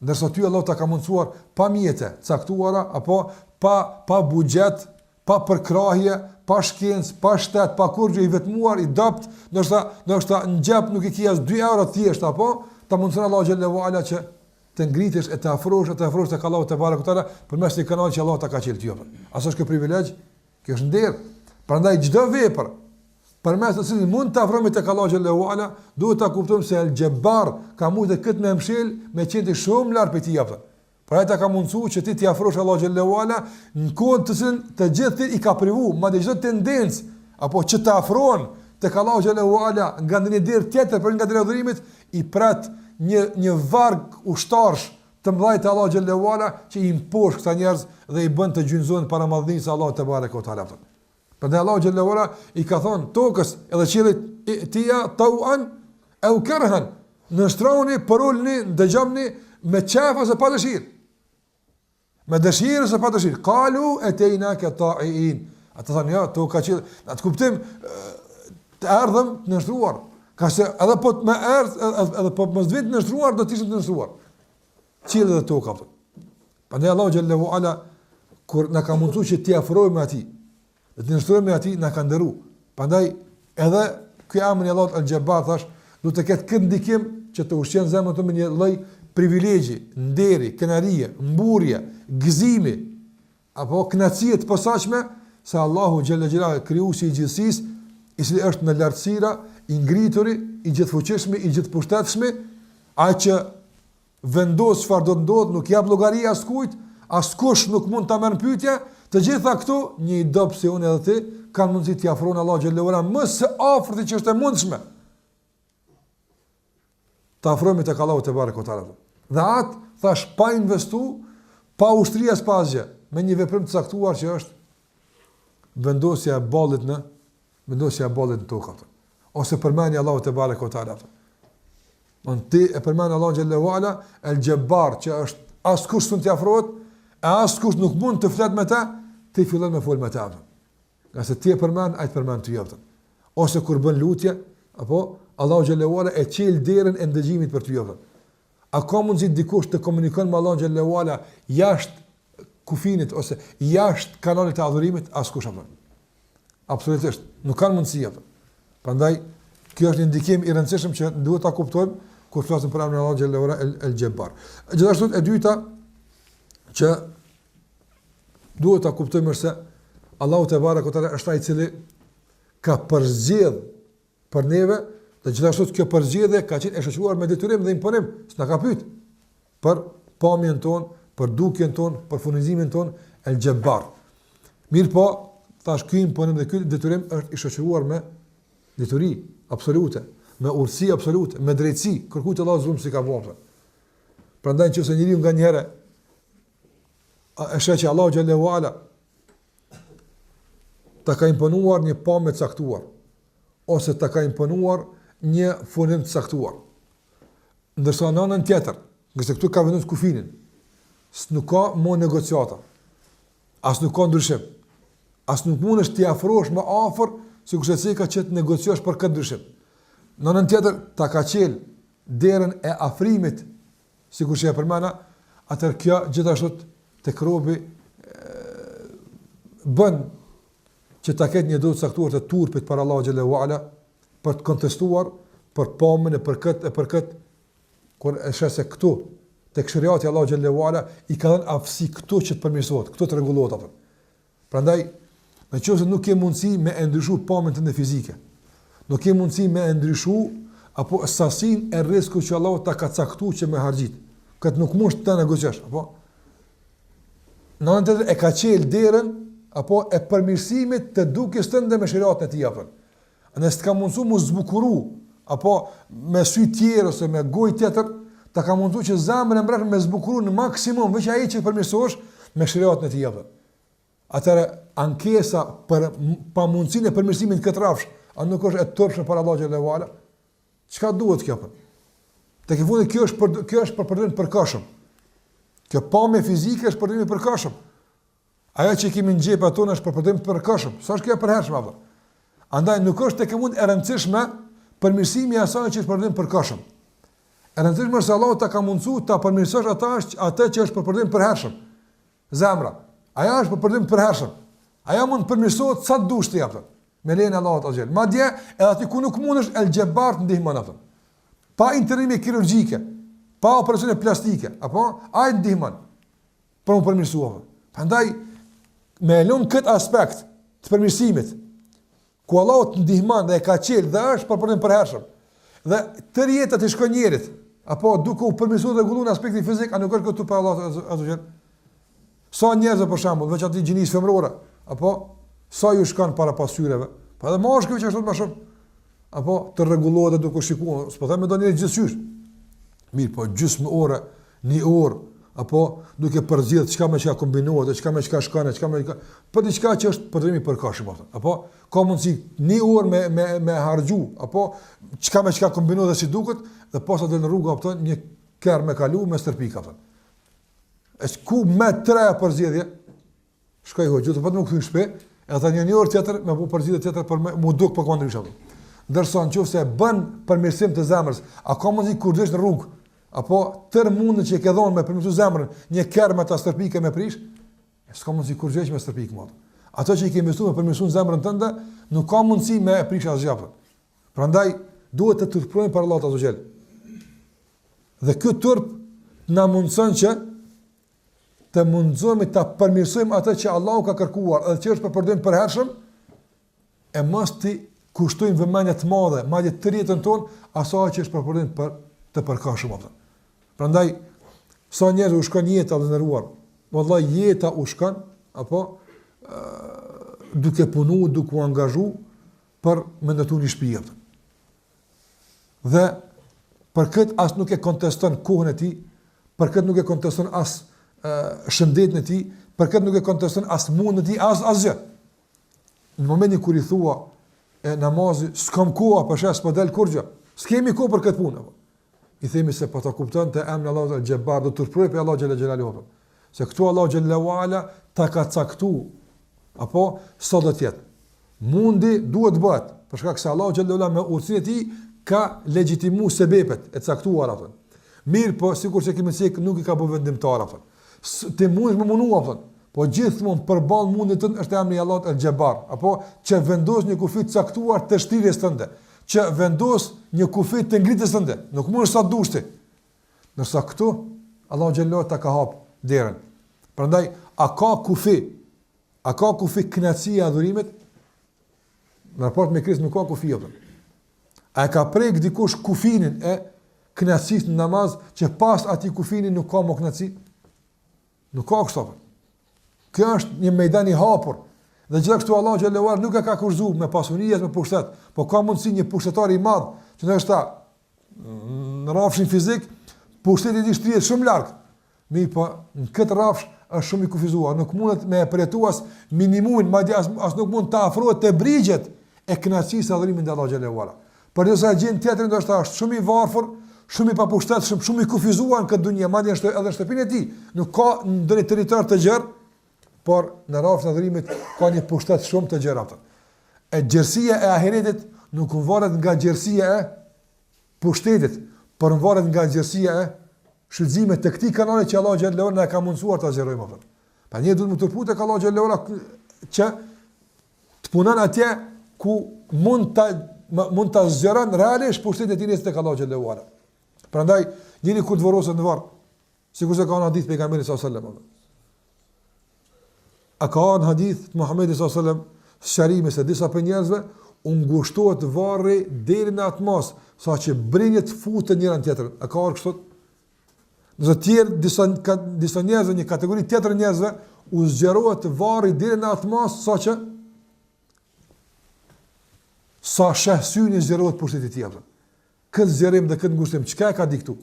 Ndërsa ty Allah ta ka mundsuar pa mjete caktuara apo pa buxhet, pa përkrahje, pa shkencë, pa shtet, pa kurrë i vetmuar, i dopt, ndoshta në xhep nuk i ke as 2 euro thjesht apo ta mundson Allah xhallahu ala që të ngritesh e të afrosh tek Allahu te barekutaala përmes një kanali që Allah ta ka qelë ty. Aso është kjo privilegj, kjo është nder. Prandaj çdo vepër përmes të cilit mund të afrohemi tek Allahu xhallahu ala, duhet ta kuptojmë se El Jabbar ka mundë këtë me mshël me qenë shumë lart prej tij. Pra ai ta ka mundsuar që ti t'i afrosh Allahu xhallahu ala në kohë të cilën të gjithë i ka privu, madje çdo tendencë apo që të afrohen tek Allahu xhallahu ala nga ndonjë derë tjetër për nga drejtërimit i prat një varg ushtarsh të mëdhtë Allahu xhallahu ala që i mposh këta njerëz dhe i bën të gjynjëzohen para madhnisë Allahu te bareke ve taala. Prandaj Allahu xhallahu ala i ka thonë tokës edhe qiellit tia tauan au karhan, nështroni, porulni, dëgjoni me qef ose pa dëshirë. Me dëshirë ose pa dëshirë. Qalu ataynaka ta'in. Ata thonë ja, toka qiell, atë kuptim të ardhëm të nështruar. Ka se edhe po të më erdh, edhe po mos vit të nështruar, do të ishim të nështruar. Qielli dhe toka. Prandaj Allahu xhallahu ala kur na ka mundsuar që t'i afrohemi atij, të nështrohemi atij, na ka ndëru. Prandaj edhe ky emri i Allahut El Jabbar thash, do të ketë këtë ndikim që të ushqen zemrën tonë me një lloj privilegji, nderi, kënaqësie, mburje, gëzimi apo kënaqësie të posaçme se Allahu xhallahu xhallahu krijuesi i gjithësisë, i cili është në lartësira, i ngrituri, i gjithfuqishëm, i gjithpushtetshëm, ai që vendos çfarë do të ndodh, nuk jap llogari askujt, askush nuk mund ta merr pyetje, të gjitha këto një i dobë si unë edhe ti kanë mundësi t'i afrojnë Allahu xhallahu ala më së afërti që është e mundshme. Ta afrohemi tek Allahu te barekutaala. Dhe atë thash pa investu, pa ushtri as pa asgjë, me një veprim të caktuar që është vendosja e ballit në tokë. Ose përmendja Allahu te barekutaala. Ti e përmend Allahu xhallahu ala El Jabbar që është askush s'u t'i afrohet, e askush nuk mund të flet me ta, ti fillon me fol me ta. Nga se ti e përmend, ai të përmend ty jotën. Ose kur bën lutje, apo Allahu xhallahu ala e çel derën e ndëgjimit për ty jotën. A ka mundësi dikush të komunikon me Allahu xhallahu ala jashtë kufinit ose jashtë kanalit të adhurimit? Askush apo. Absolutisht, nuk kanë mundësi apo. Prandaj kjo është një ndikim i rëndësishëm që duhet ta kuptojmë kur flasim për emrin Allahu xhallahu ala El Jabbar. Gjithashtu e dyta që duhet ta kuptojmë se Allahu te barekutaala është ai i cili ka përzgjedh për neve, dhe gjithashtu kjo përzgjedhje ka qenë e shoqëruar me detyrim dhe imponim, s'na ka pyet për pamjen tonë, për dukjen tonë, për furnizimin tonë El Jabbar. Mirë po, thash ky imponim dhe ky detyrim është i shoqëruar me detyri absolute, me urtësi absolute, me drejtësi, kërkujt Allahu zullum si ka bërë. Prandaj nëse njeriu nganjëherë e sheh që Allahu xhallahu ala ta ka imponuar një pamje të caktuar, ose ta ka imponuar një furnim të caktuar. Ndërsa në anën tjetër, nëse këtu ka vendosur kufinin, s'nuk ka më negociata, as nuk ka ndryshim, as nuk mundesh t'i afrosh më afër, sikurse se ka që të negociosh për këtë ndryshim. Në anën tjetër, ta ka qel derën e afrimit, sikur që e përmena, atër kjo gjithashtu tek robi bën që ta ketë një dorë caktuar të turpit për Allahu xhallahu ala, për të kontestuar, për pamën e për këtë, kur e sheh se këtu tek shariati Allahu xhallahu ala i ka dhënë aftësi këtu që të përmirësohet, këtu të rregullohet atë. Prandaj, nëse nuk ke mundësi me e ndryshu pamën tënde fizike, nuk ke mundësi me e ndryshu apo sasinë e rrezikut që Allahu ta ka caktuar që me harxhit, këtë nuk mund të negociosh, apo në anë tjetër e ka qel derën apo e përmirësimit të dukjes tënde me shariatin e tij apo. Nëse të ka mundsuar mu zbukuru apo me sy tjerë ose me gojë tjetër, ta ka mundsuar që zemrën e mbrapsht me zbukuru në maksimum, veç ai që përmirësohesh me shariatin e tij apo. Atëra ankesa për pamundsinë e përmirësimit këtë rrafsh, a nuk është e turpshme para Allahut xhallahu ala? Çka duhet kjo apo? Tek e fundit kjo është për përdorim të përkohshëm. Kjo pamje fizike është përdorim i përkohshëm. Ajo që kemi në xhep ato është për përdorim të përkohshëm. Sa është kjo e përhershme apo? Andaj nuk është tek e mund e rëndësishme përmirësimi i asaj që është përdorim të përkohshëm. E rëndësishme është se Allahu ta ka mundsuar ta përmirësosh atë që është për përdorim të përhershëm. Zemra. Ajo është për përdorim të përhershëm. Ajo mund të përmirësohet sa dush ti apo. Me lejen e Allahut azhjal. Madje edhe aty ku nuk mundesh El Xhebar të ndihmon atë. Pa intervenime kirurgjike, pa operacione plastike, apo ai ndihmon për të përmirësuar. Prandaj me lëm kët aspekt të përmirësimit, ku Allahu të ndihmon dhe e ka qelë dhe është për përdorim të përhershëm. Dhe tërë jeta të shkon njerit, apo duke u përmirësuar rregulluar aspektin fizik, a nuk është këtu pa Allahu azhjal? Sa njerëz për shembull, veç aty gjinisë femrore, apo sa ju shkon para pasyreve. Po edhe mashkulli që ashtu më shumë, apo të rregullohet duke shikuar, s'po them me doni gjithçysh. Mirë, po gjysmë ore, një orë, apo duke përzgjedh çka më çka kombinohet, çka më çka shkon, çka më po diçka që është përdorimi i përkohshëm apo. Apo ka mundsi një orë me harxhu, apo çka më çka kombinohet si duket dhe posa del në rrugë apo një kerr me kalu me stërpik apo. Es ku me 3 përzgjedhje, shkoj hoxhë, po të më kthy në shtëpi, edhe një orë tjetër me bu përzgjedhje tjetër për mu duk për komo ndrysh apo. Ndërsa nëse bën përmirësim të zemrës, a ka mundsi kur dësh në rrugë, apo tër mundë që e ke dhënë me përmirësu zemrën, një kerr me ta stërpikë me prish, s'ka mundsi kur dësh me stërpikë më. Ato që i ke investuar me përmirësuar zemrën tënde, nuk ka mundsi me prish asgjë. Prandaj duhet të turpërojmë për Allahut azza xhel. Dhe ky turp na mundson që të mundzohemi ta përmirësojmë atë që Allahu ka kërkuar, edhe që është për përdorim të përhershëm, e mos të kushtojmë vëmendje të madhe, madje të rjetën tonë, asaj që është për përdorim të përkohshëm atë. Prandaj sa njerëz u shkon jeta të ndëruar, vallahi jeta u shkon, apo duke punuar, duke u angazhu për me ndërtuar një shtëpi. Dhe për këtë as nuk e konteston kohën e tij, për këtë nuk e konteston as shëndetin e tij, për këtë nuk e konteston as mundën e tij, as asgjë. Në momentin kur i thua e namazi, s'kam kohë, për shkak s'po del kurrë. S'kemi kohë për këtë punë. I themi se po ta kupton te emri Allahu al-Jabbar, do të turpëroj pe Allahu xhela xhelaluhu. Se këtu Allahu xhelalu ala ta ka caktuar apo sa do të jetë. Mundi duhet të bëhet, për shkak se Allahu xhelalu ala me urtësinë e tij ka legjitimuar sebepet e caktuara atë. Mirë, po sigurisht që kemi thënë nuk i ka bë vendimtar atë. Ti mundesh më munua atë. Po gjithmonë përballë mundit tënd është emri i Allahut el-Jabbar, apo që vendos një kufi të caktuar të shtirjes tënde, që vendos një kufi të ngritjes tënde. Nuk mundesh sa dush ti. Ndërsa këtu Allahu xhallahu ta ka hap derën. Prandaj a ka kufi kënaqësia e adhurimit? Në raport me Kristin nuk ka kufi atë. A ka prek dikush kufinin e kënaqësisë në namaz që pas atij kufini nuk ka më kënaqësi? Nuk ka kështu. Kjo është një mejdan i hapur. Dhe gjithashtu Allahu xhallahu ala nuk e ka kurzuar me pasurinë, me pushtet, po ka mundsi një pushtetar i madh që ndoshta në rrafshin fizik pushteti i shtrihet shumë larg. Mirë, po në këtë rrafsh është shumë i kufizuar, nuk mundet me përjetuas minimumin, madje as nuk mund të afrohet te brigjet e kënaqësisë së adhurimit ndaj Allahu xhallahu ala. Por nëse gjën tjetër ndoshta është shumë i varfër, shumë i papushtetshëm, shumë i kufizuar në këtë dunjë, madje edhe shtëpinë e tij nuk ka ndonjë territor të gjerë, por në rrafshin e adhurimit ka një pushtet shumë të gjerë atë. E gjerësia e ahiretit nuk varet nga gjerësia e pushtetit, por varet nga gjerësia e shfrytëzimit të këtij kanali që Allahu xhallahu na ka mundsuar ta zgjerojmë atë. Pa një duhet të turput tek Allahu xhallahu që të punon atje ku mund ta zgjeron realisht pushtetin e tij tek Allahu xhallahu. Prandaj jeni kur të vorroset në varr, sikur se ka në hadith pejgamberit sallallahu alajhi wasallam. A ka në hadith të Muhammedit sallallahu alajhi wasallam sharime se disa për njerëzve u ngushtohet varri deri në atë mos saqë brinjet futen njëra tjetrën. A ka kështu? Në të tjerë disa njerëzve, një kategori tjetër njerëzve u zgjerohet varri deri në atë mas sa shehsyni zgjerohet pushteti i tij. Këtë zgjerim dhe këtë ngushtim, çka e ka diktu?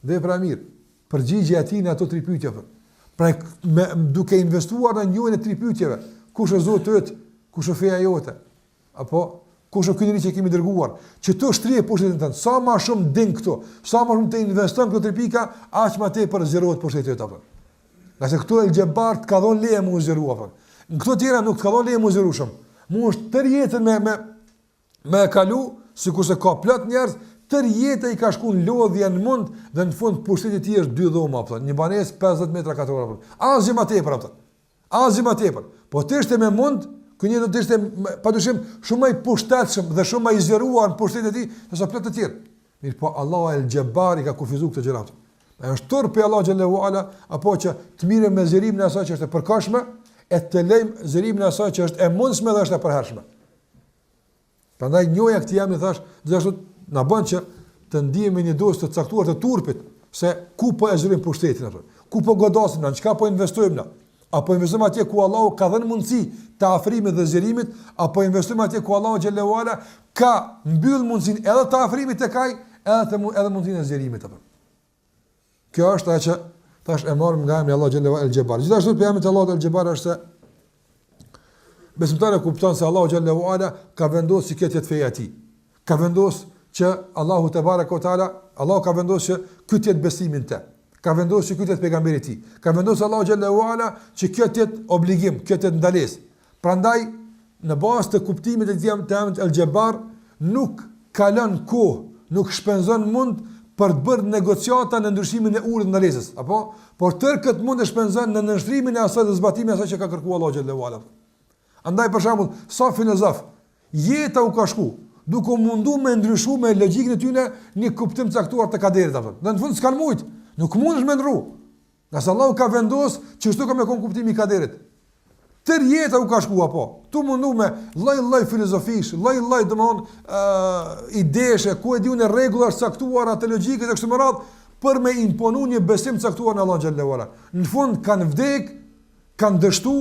Vepra e mirë. Përgjigjja e tij në ato 3 pyetje. Pra duke investuar në njërin e 3 pyetjeve, kush është Zoti yt, kush është feja jote, apo kush është ky njeri që kemi dërguar, që të shtrije pushtetin tënd, sa më shumë din këto, sa më shumë të investon këto 3 pika, aq më tepër zgjerohet pushteti yt apo. Nëse këtu El Xhebar të ka dhënë leje më zgjeruar. Në këto tjera nuk të ka dhënë leje më zgjerushëm. Mu është tër jetën me kalu, sikurse ka plot njerëz, tër jeta i ka shku në lodhje në mund dhe në fund pushteti i tij është 2 dhoma apo, një banesë 50 metra katror apo. Asgjë më tepër apo. Asgjë më tepër. Po të ishte me mund, ky njeri do të ishte padyshim shumë më i pushtetshëm dhe shumë më i zgjeruar në pushtetin e tij se sa plot të tjerë. Mirë, po Allahu El Xhebar i ka kufizuar këtë gjëra. Ai është turp i Allahu xhallahu ala, apo që të mirë me zërimin e asaj që është e përkohshme, e të lejmë zërimin e asaj që është e mundshme dhe është e përhershme. Prandaj njoja këtë jam i thash, gjithashtu na bën që të ndihemi një dozë të caktuar të turpit, se ku po e zërim pushtetin apo, ku po godasim, në çka po investojmë na, apo investojmë atje ku Allahu ka dhënë mundësi të afrimit dhe zërimit, apo investojmë atje ku Allahu xhallahu ala ka mbyll mundësinë edhe të afrimit tek ai, edhe mundësinë e zërimit apo. Kjo është ajo që tash e marrim nga emri Allahu xhallahu El Xhebar. Gjithashtu pejgamberi Allahu El Xhebar është se besimtari kupton se Allahu xhallahu ala ka vendosur si këtë feja e tij. Ka vendosur që Allahu te baraka o taala, Allahu ka vendosur që ky të jetë besimin te. Ka vendosur që ky të jetë pejgamberi i tij. Ka vendosur Allahu xhallahu ala që kjo të jetë obligim, kjo të jetë ndalesë. Prandaj në bazë të kuptimit të emrit El Xhebar nuk kalon kohë, nuk shpenzon mund për të bërë negociata në ndryshimin e urit ndalesës, apo por tërë këtë mund të shpenzon në nënshtrimin e asaj dhe zbatimin e asaj që ka kërkuar Allahu xhallahu ala. Andaj për shembull, sa filozof jeta u ka shku, duke mundu me ndryshu me logjikën e tyre një kuptim të caktuar të kaderit apo. Në fund s'kan mujt, nuk mundesh me ndru. Nëse Allahu ka vendosur që çdo ka me kon kuptimi i kaderit. Tër jeta u ka shku apo. Tu mundu me lloj filozofish, lloj domthon ideshe, ku e diun rregulla të caktuara të logjikës e kështu me radhë për me imponu një besim të caktuar në Allah xhallahu ala. Në fund kanë vdek, kanë dështu,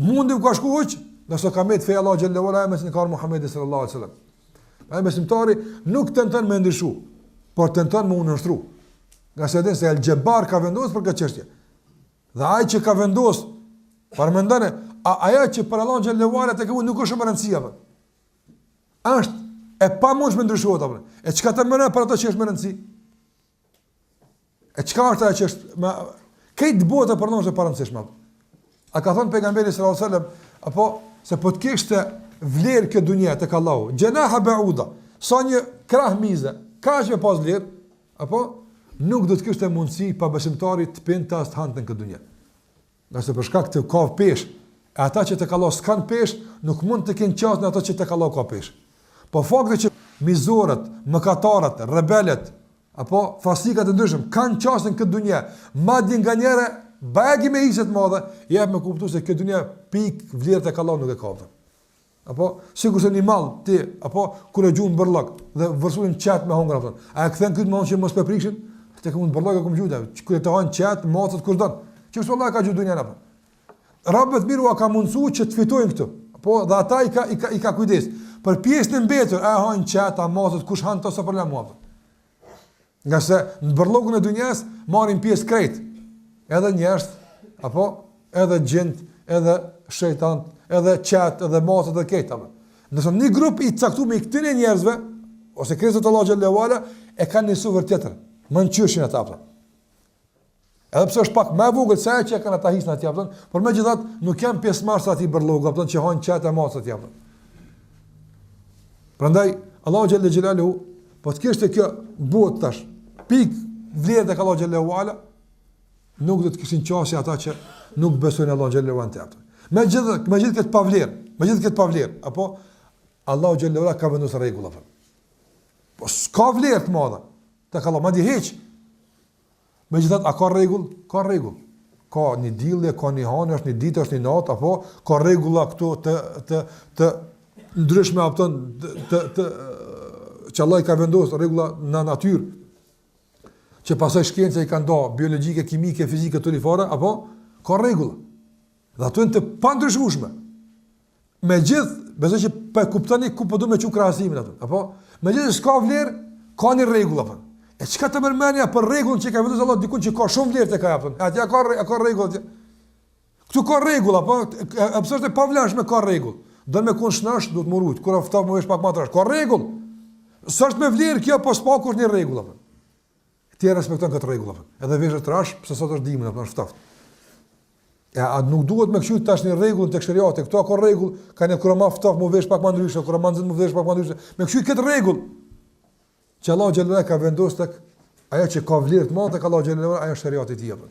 mundi u ka shku hoq, nëse ka me të feja Allah xhallahu ala me sinë Muhamedi sallallahu alaihi wasallam. Ai besimtari nuk tenton me ndryshu, por tenton me u nështru. Nga se se El Xhebar ka vendosur për këtë çështje. Dhe ai që ka vendosur, parmendane, ajo që për Allah xhallahu ala tek nuk është më rëndësia apo. Është e pamundshme ndryshohet apo. E çka të mëna për ato që është më rëndësi? E çka është ajo që është më këtë botë për në është e parëndësishme. A ka thënë pejgamberi sallallahu alajhi wasallam apo se po të kishte vlerë kjo dunja tek Allahu, janaha ba'uda, sa një krah mize, ka që me pas vlerë, apo nuk do të kishte mundësi pa besimtarit të pinte as të hante në këtë dunja. Nëse për shkak të ka peshë, e ata që tek Allahu s'kan peshë, nuk mund të kenë qasë në ato që tek Allahu ka peshë. Po fakti që mizorët, mëkatarët, rebelët, apo fasikat e ndryshëm kanë qasë në këtë dunja, madje nganjëherë bagi me hiset madhe, jep me kuptu se këtë dunja pik vlerë tek Allahu nuk e ka. Apo sikur se një mall ti, apo kur e gjun bërllok dhe vërsulin qet me hongër apo. A e kthen këtë mall që mos pe prishin? Tek mund bërllok apo gjuta, kur të han qet, macet kur don. Çfarë Allah ka gjutë dunjan apo? Rabbet miru ka mundsu që të fitojnë këtu. Po dhe ata i ka kujdes. Për pjesën e mbetur, a han qet, a macet kush han to sa problem mua. Nga se në bërllokun e dunjas marrin pjesë krejt. Edhe njerëz, apo edhe gjend, edhe shejtan, edhe qet, edhe macet dhe këta. Nëse një grup i caktuar me këtyre njerëzve ose krizat Allah xhallahu ala e kanë një suvër tjetër, më në qyshin ata apo. Edhe pse është pak më vogël se ajo që kanë ata hisnë atje apo, por megjithatë nuk janë pjesëmarrës aty bërllogu apo që han qet e macet atje apo. Prandaj Allah xhallahu po të kishte kjo botë tash, pik vlerë tek Allah xhallahu ala, nuk do të kishin qasë ata që nuk besojnë Allah xhallahu ala. Megjithë këtë pavlerë, apo Allahu xhallahu ala ka vendosur rregulla. Po s'ka vlerë të madhe tek Allah, madje hiç. Megjithatë a ka rregull? Ka rregull. Ka një dillje, ka një hanë, është një ditë, është një natë, apo ka rregulla këtu të ndryshme apo të që Allah i ka vendosur rregulla në natyrë. Që pasoj shkenca i kanë do biologjike, kimike, fizike të lifare, apo ka rregulla. Dhe ato janë të pandryshueshme. Megjithë, besoj që po e kuptoni ku po do me çu krahasimin atë. Apo megjithë s'ka vlerë, ka një rregull apo. E çka të mërmenja për rregullin që ka vendosur Allah dikun që ka shumë vlerë tek ka apo. Atje ka rregull atje. Këtu ka rregull apo pse është e pavlefshme ka rregull. Do me kon shnash, do të murojt. Kur ofta më vesh pak më atrash. Ka rregull. S'është me vlerë kjo, po s'pa kush një rregull apo. Ti respekton këtë rregull apo. Edhe vesh trash, pse sot është dimën apo është ftoft. Ja, nuk duhet me kështu tash një rregull tek shariati. Këto ka rregull, kanë kur më ftoft më vesh pak më ndryshe, kur më nxit më vesh pak më ndryshe. Me kështu këtë rregull që Allah xhallahu ka vendosur tek ajo që ka vlerë të madhe tek Allah xhallahu ajo shariati i tij apo.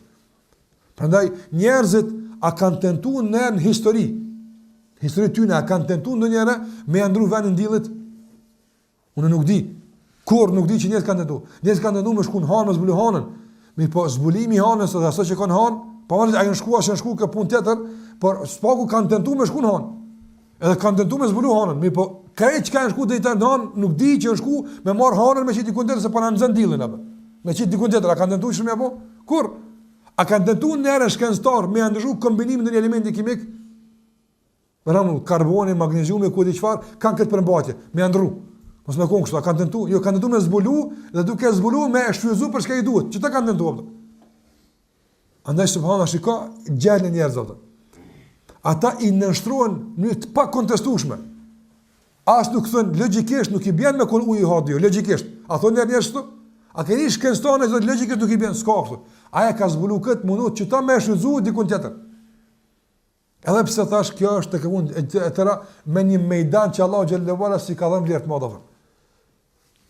Prandaj njerëzit a kanë tentuar në histori. Historia tyne a kanë tentuar ndonjëherë me ndru vendin dillit? Unë nuk di. Kur nuk di që njerëzit kanë tentuar. Njerëzit kanë tentuar me shkuën hanë, me zbulu hanën. Mirë po zbulimi i hanës ose aso që kanë hanë, pavarësisht a janë shkuar ka punë tjetër, por spaku kanë tentuar me shkuën hanë. Edhe kanë tentuar me zbulu hanën. Mirë po krejt që kanë shkuar deri në hanë, nuk di që janë shkuar me marr hanën me çit dikun tjetër se po na nxën dillin apo. Me çit dikun tjetër a kanë tentuar shumë apo? Kur? A kanë tentuar në shkencëtar me ndryshu kombinimin e një elementi kimik? Ramu, karboni, magneziumi, ku di çfarë, kanë këtë përmbajtje, me ndru. Mos me kon kështu, kanë tentuar, jo kanë tentuar me zbulu dhe duke zbulu me shfryzu për çka i duhet. Çfarë kanë tentuar? Andaj subhanallahu shiko gjallë njerëz ato. Ata i nënshtrohen në të pakontestueshme. As nuk thon logjikisht nuk i bën me kon ujë hadi, logjikisht. A thonë njerëz këtu? A keni shkencëtarë që logjikisht nuk i bën s'ka kështu. Aja ka zbulu këtë mundot që ta më shfryzu dikun tjetër. Edhe pse thash kjo është tek unë e tëra me një mejdan që Allah xhallahu ala si ka dhënë vlerë të madhe.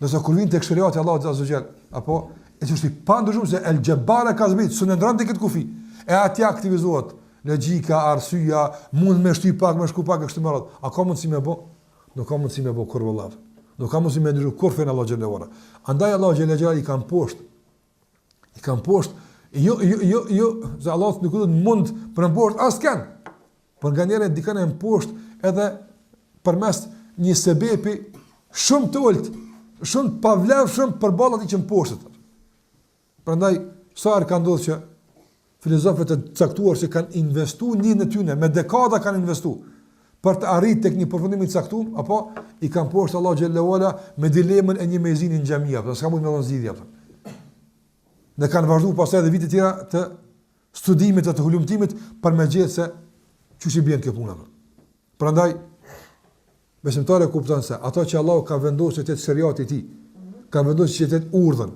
Nëse kur vin tek shariati Allah azza xhall, apo e çështë pa ndryshim se el Jabbar ka zbrit, s'u ndron tek këtë kufi. E aty aktivizohet logjika, arsyeja, mund më shty pak, më shku pak kështu më radh. A ka mundsi më bë? Nuk ka mundsi më bë kur vëllav. Nuk ka mundsi më ndryshu kur fen Allah xhallahu ala. Andaj Allah xhallahu i kanë poshtë. I kanë poshtë. Jo, se Allah nuk mund për poshtë askën. Por nga njëre dikane në poshtë edhe përmes një sebepi shumë të ullët, shumë pavlefshëm për ballat i që në poshtët. Prandaj, sarë ka ndodhë që filozofët e caktuar që kanë investu një në tyne, me dekada kanë investu, për të arrit tek një përfundimit caktuar, apo i kanë poshtë Allah xhallahu ala me dilemën e një mezini në xhamia, apo s'ka mund me dhënë zgjidhje apo. Ne kanë vazhduar pastaj edhe vite tjera të studimit të hulumtimit për me gjetë se çuçi bën kjo puna. Prandaj besimtari kupton se ato që Allah ka vendosur te shariati i tij, ka vendosur që te urdhën,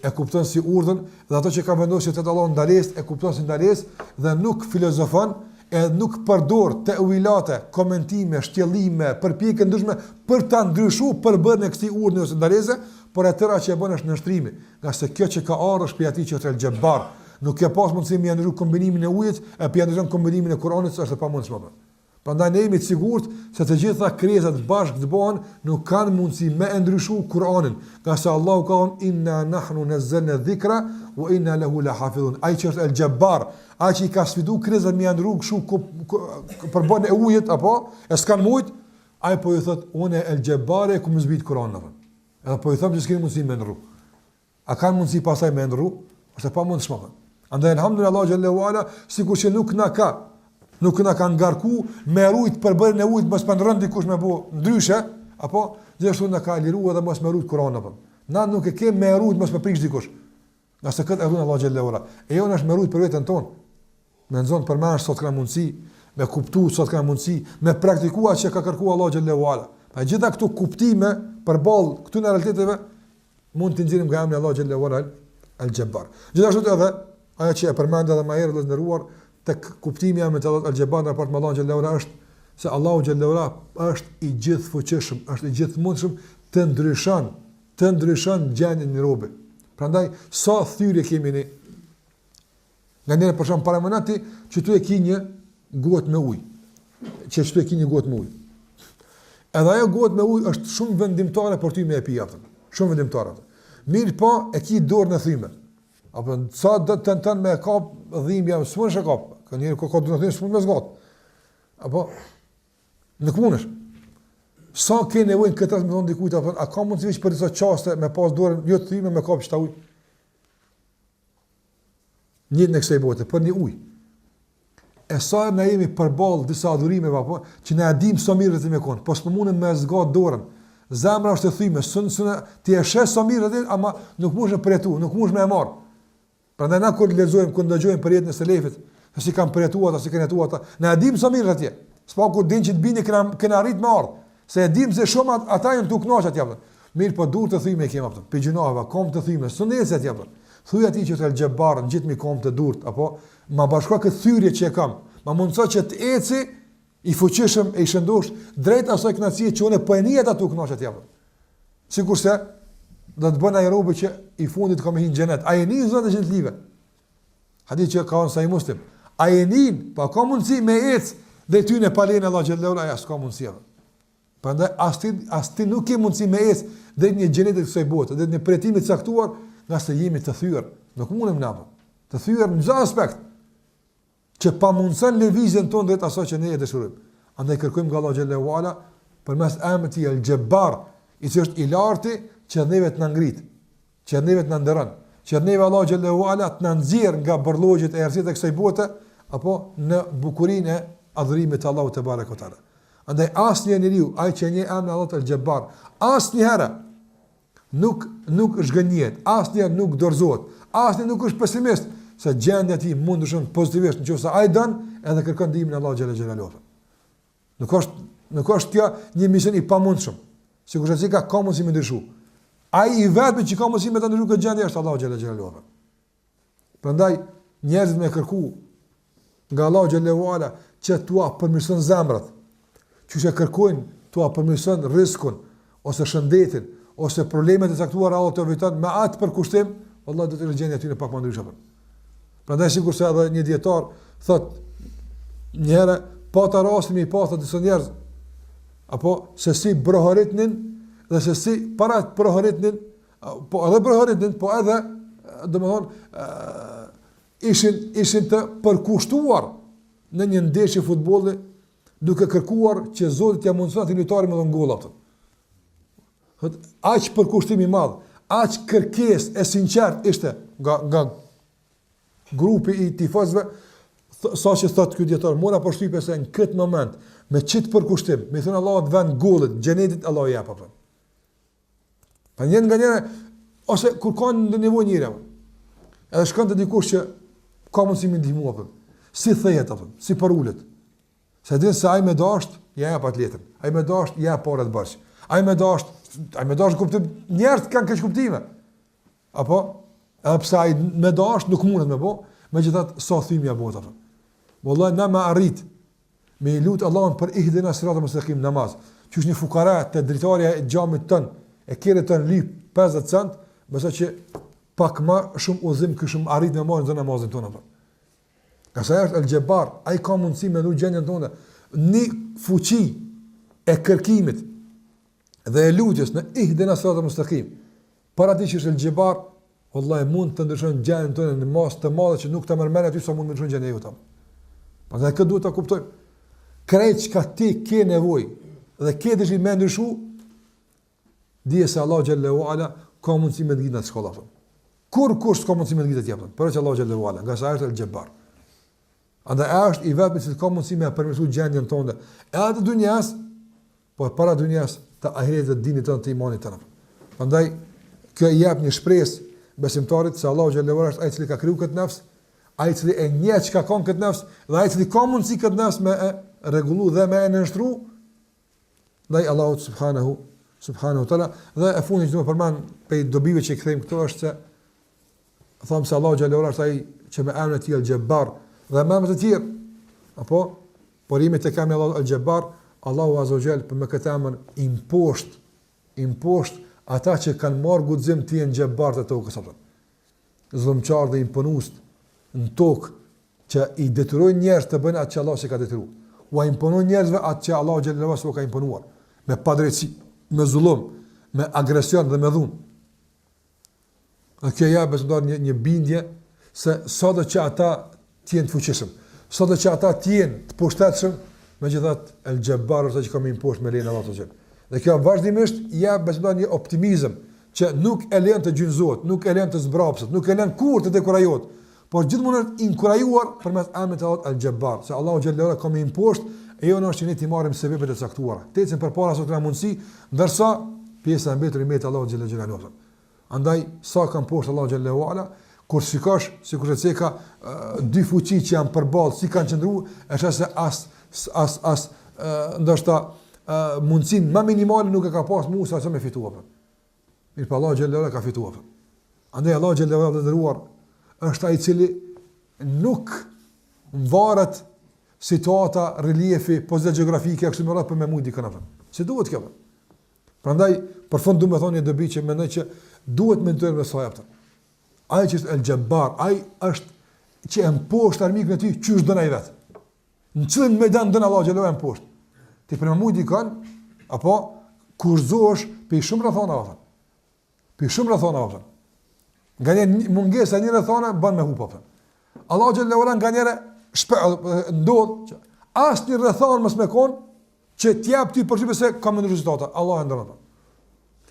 e kupton si urdhën, dhe ato që ka vendosur te Allah ndalesë e kupton si ndalesë dhe nuk filozofon, e nuk përdor teulate, komentime, shtjellime, përpjekje ndryshme për ta ndryshuar përbërjen e këtij urdhni ose ndalese, por atëra që e bën është nënshtrimi, nga se kjo që ka ardhur shpejt atij që është el Jabbar. Nuk e pas mundësi me ndryshu kombinimin e ujit, e pa ndryshuar kombinimin e Kuranit, është e pamundshme. Prandaj ne jemi të sigurt se të gjitha krijesat bashkë të bëhen, nuk kanë mundësi me ndryshu Kur'anin, nga se Allahu ka thënë inna nahnu nazzalna dhikra wa inna lahu lahafidhun. Ai që është el Jabbar, ai që ka sfidu krijesat me ndryshu kështu për bën e ujit apo e s'kan mujt, ai po i thot unë el Jabbar e ku më zbrit Kur'anin. Edhe po i them që s'keni mundësi me ndryshu. A kanë mundësi pasaj me ndryshu? Është e pamundshme. Andaj elhamdulillah xhallahu ala sikur që nuk na ka ngarku me rujt për bërjen e ujit mos pandron dikush me bë ndryshe, apo gjithashtu na ka liruar edhe mos me rujt Kur'an apo. Na nuk e kem me rujt mos me prish dikush. Nga se këtë e dhun Allah xhallahu ala. E jo është me rujt për veten tonë. Me nxon për mësh sot kanë mundësi, me kuptu sot kanë mundësi, me praktikuar që ka kërkuar Allah xhallahu ala. Pa gjitha këto kuptime përballë këtu në realiteteve mund të nxjerrim nga emri Allah xhallahu ala el Jabbar. Gjithashtu edhe ajo që e përmend edhe më herët të nderuar tek kuptimi i emrit el Jabbar në raport me Allah xhallahu ala është se Allahu xhallahu ala është i gjithfuqishëm, është i gjithmundshëm të ndryshon gjendjen e robit. Prandaj sa thyrje kemi ne. Nga njëra për shkak paramonati që tu e ki një gotë me ujë. Që tu e ki një gotë me ujë. Edhe ajo gotë me ujë është shumë vendimtare për ty me e pi atë. Shumë vendimtare. Mirë po e ki dorën e thyme. Apo sa do të tenton me kap dhimbja, s'mund të kap. Ka njëri ko do të thënë s'mund me zgat. Apo nuk mundesh. Sa ke nevojë këtë të thonë dikujt apo a ka mundësi veç për disa çaste me pas dorën jo të thyme me kap çta ujë. Një në kësaj bote, për një ujë. e sa na jemi përballë disa adhurimeve apo që na dim sa mirë të më kon, po s'po mundem me zgjat dorën. Zemra është e thyme, ti e shes sa mirë atë, ama nuk mundesh të përjetu, nuk mundesh me e marr. Prandaj na kur lexojmë, kur ndëgjojmë për jetën e selefit, se si kanë përjetuar ata, si kanë jetuar ata, na dim sa mirë atje. S'po kur din që të bini kena arrit me ardh. Se e dim se shumë ata janë tu kënaqur atje. Mirë, po duhet të thyme kemi atë. Pe gjunava, kom të thyme, s'ndesë atje. Thuaj atij që është el-Jabbar, gjithë mi kom të durt, apo ma bashko këtë thyrje që e kam. Ma mundso që të eci i fuqishëm e i shëndosh drejt asaj kënaqësie që unë po e nihet atu kënaqet atje. Sikurse do të bën ai robi që i fundit ka me hin xhenet. Ai nin zonë të xhenetlive. Hadith që ka Sahih Muslim. Ai nin, pa ka mundsi me ec dhe ty në palen Allah xhallahu ala as ka mundsi. Prandaj as ti nuk ke mundsi me ec drejt një xheneti kësaj bote, drejt një pritimi të caktuar, nga se jemi të thyer. Nuk mundem na. Të thyer në çdo aspekt. Që pa mundson lëvizjen tonë drejt asaj që ne e dëshirojmë. Andaj kërkojmë nga Allah xhallahu ala përmes emrit i el-Jabbar, i cili është i lartë, që neve të na ngrit, që neve të na ndëron, që neve Allah xhallahu ala të na nxjerr nga borllogjet e errësisë të kësaj bote apo në bukurinë e adhurimit të Allahut te barekuta. Andaj asnjë njeriu, ai që njeh emrin Allah el-Jabbar, asnjëherë nuk zhgënjet, asnjëherë nuk dorëzohet, asnjëherë nuk është pesimist se gjendja e tij mund të shkojë pozitivisht nëse ai don edhe kërkon ndihmën e Allahut xhallahu ala. Nuk është kjo një mision i pamundshëm. Sigurisht se ka mundësi me ndryshu. Ai i vetmi që ka mundësi me ta ndryshojë këtë gjendje është Allahu xhallahu ala. Prandaj njerëzit më kërku nga Allahu xhallahu ala që tua përmirëson zemrat, që kërkojnë tua përmirëson rrezikun ose shëndetin ose problemet e caktuara Allahu të eviton me atë përkushtim, vallahi do të gjendja aty në pak më ndryshe. Prandaj sigurisht se edhe një dietar thot një herë pa ta rastin i pastë disa njerëz apo se si brohoritnin dhe se si para brohoritnin po edhe brohoritnin po edhe domethën ishin të përkushtuar në një ndeshje futbolli duke kërkuar që Zoti t'ia mundson atë lojtarin me dhon golla atë. Aq përkushtim i madh, aq kërkesë e sinqertë ishte nga grupi i tifozëve, sa që thot ky dietar, mora po shtypë se në këtë moment me çit përkushtim, me thënë Allahu të vën gollit, xhenetit Allahu jap apo. Pa një nga njëra ose kur kanë në nevojë njëra. Edhe shkon te dikush që ka mundësi me ndihmu apo. Si thehet apo, si porulet. Se din se ai më dasht, ja jap atë letrën. Ai më dasht, ja porë të bash. Ai më dasht kuptim, njerëz kanë këç kuptime. Apo edhe pse ai më dasht nuk mundet më bë, megjithatë sa thymja bota apo. Wallahi na ma arrit me lut Allahun për ihdina siratal mustaqim namaz. Qysh një fukara te dritarja e xhamit ton e kire ton lyp 50 cent, besoj që pak më shumë udhim kishim arrit me marrë në namazin ton apo. Ka sa është el-Jabbar, ai ka mundësi me ndonjë gjendje tonë në fuqi e kërkimit dhe e lutjes në ihdina siratal mustaqim. Para ti që është el-Jabbar, wallahi mund të ndryshon gjendjen tonë në mas të madhe që nuk ta mërmend aty sa mund të ndryshon gjendjen jote. Pastaj këtë duhet ta kuptojmë. Krejt që ka ti ke nevojë dhe ke dëshirë me ndryshu, dije se Allah xhallahu ala ka mundësi me të gjitha shkolla. Kur kush ka mundësi me të gjitha të japën, por që Allah xhallahu ala, nga sa është el-Jabbar. Andaj është i vetmi që ka mundësi me përmirësu gjendjen tonë, edhe të dunjas, por para dunjas të ahiretit të dinit tonë të imanit tonë. Prandaj kjo i jep një shpresë besimtarit se Allah xhallahu ala është ai i cili ka kriju këtë nafs, ai i cili e njeh çka ka këtë nafs dhe ai i cili ka mundësi këtë nafs me rregullu dhe me nënshtru ndaj Allahut subhanahu taala. Dhe e fundi që do të përmend pe dobive që i kthejmë këto është se them se Allahu xhallahu ala është ai që me emrin e tij el-Jabbar dhe me emra të tjerë apo porimet e kam Allahu el-Jabbar, Allahu azza wa jall për me këtë emër imposht ata që kanë marrë guxim të jenë xhabbar të tokës apo. Zullumçar dhe imponues në tokë që i detyrojnë njerëz të bëjnë atë që Allahu s'e ka detyruar. U imponon njerëzve atë që Allahu xhallahu ala ka imponuar, me padrejti, me zullum, me agresion dhe me dhunë. Kjo ja besimtar një bindje se sado që ata të jenë të fuqishëm, sado që ata të jenë të pushtetshëm, megjithatë el-Jabbar është që ka më impost me lenin Allahu xhallahu. Dhe kjo vazhdimisht ja besimtar një optimizëm që nuk e lën të gjynzohet, nuk e lën të zbrapset, nuk e lën kurrë të dekurajohet, por gjithmonë është inkurajuar përmes emrit të Allahut Al-Jabbar, se Allahu xhallahu ala ka më impost e jo është që ne ti marrim sebepet e caktuara. Tecën përpara se të na mundsi, ndërsa pjesa e mbetur i me Allahu xhallahu ala. Andaj sa kanë poshtë Allahu xhallahu ala, kur shikosh sikur se ka dy fuqi që janë përballë, si kanë qëndruar, është se ndoshta mundsinë më minimale nuk e ka pas Musa sa me fituar. Mirë, Allahu xhallahu ala ka fituar. Andaj Allahu xhallahu ala dhëruar është ai i cili nuk varet situata, reliefi, pozitë gjeografike kështu më radh për me mund dikën atë. Si duhet kjo? Prandaj për fund duhet të thonë një dobi që mendoj që duhet mentojmë me sa jaftë. Ai që është El-Jabbar, ai është që e mposht armikun e tij çysh don ai vet. Në çën medan don Allahu xhallahu e mposht. Ti për me mund dikën apo kurzosh pe shumë rrethona atë. Pe shumë rrethona atë. Nga mungesa një rrethona bën me hub atë. Allahu xhallahu ala nganjëre ndodh që asnjë rrethon mos më kon që t'jap ti përgjithëse se ka më rezultate. Allah e ndron.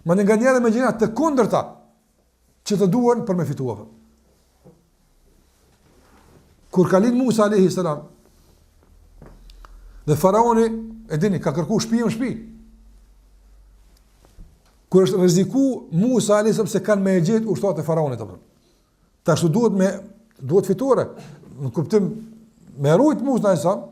Ma në nganjëre me gjëra të kundërta që të duan për me fituar. Kur ka lind Musa alayhi salam dhe faraoni e dini ka kërkuar shtëpi në shtëpi. Kur është rreziku Musa alayhi salam se kanë me gjetë ushtatë e faraonit apo. Tash duhet fitore. Në kuptim me rujt Musa alayhi salam,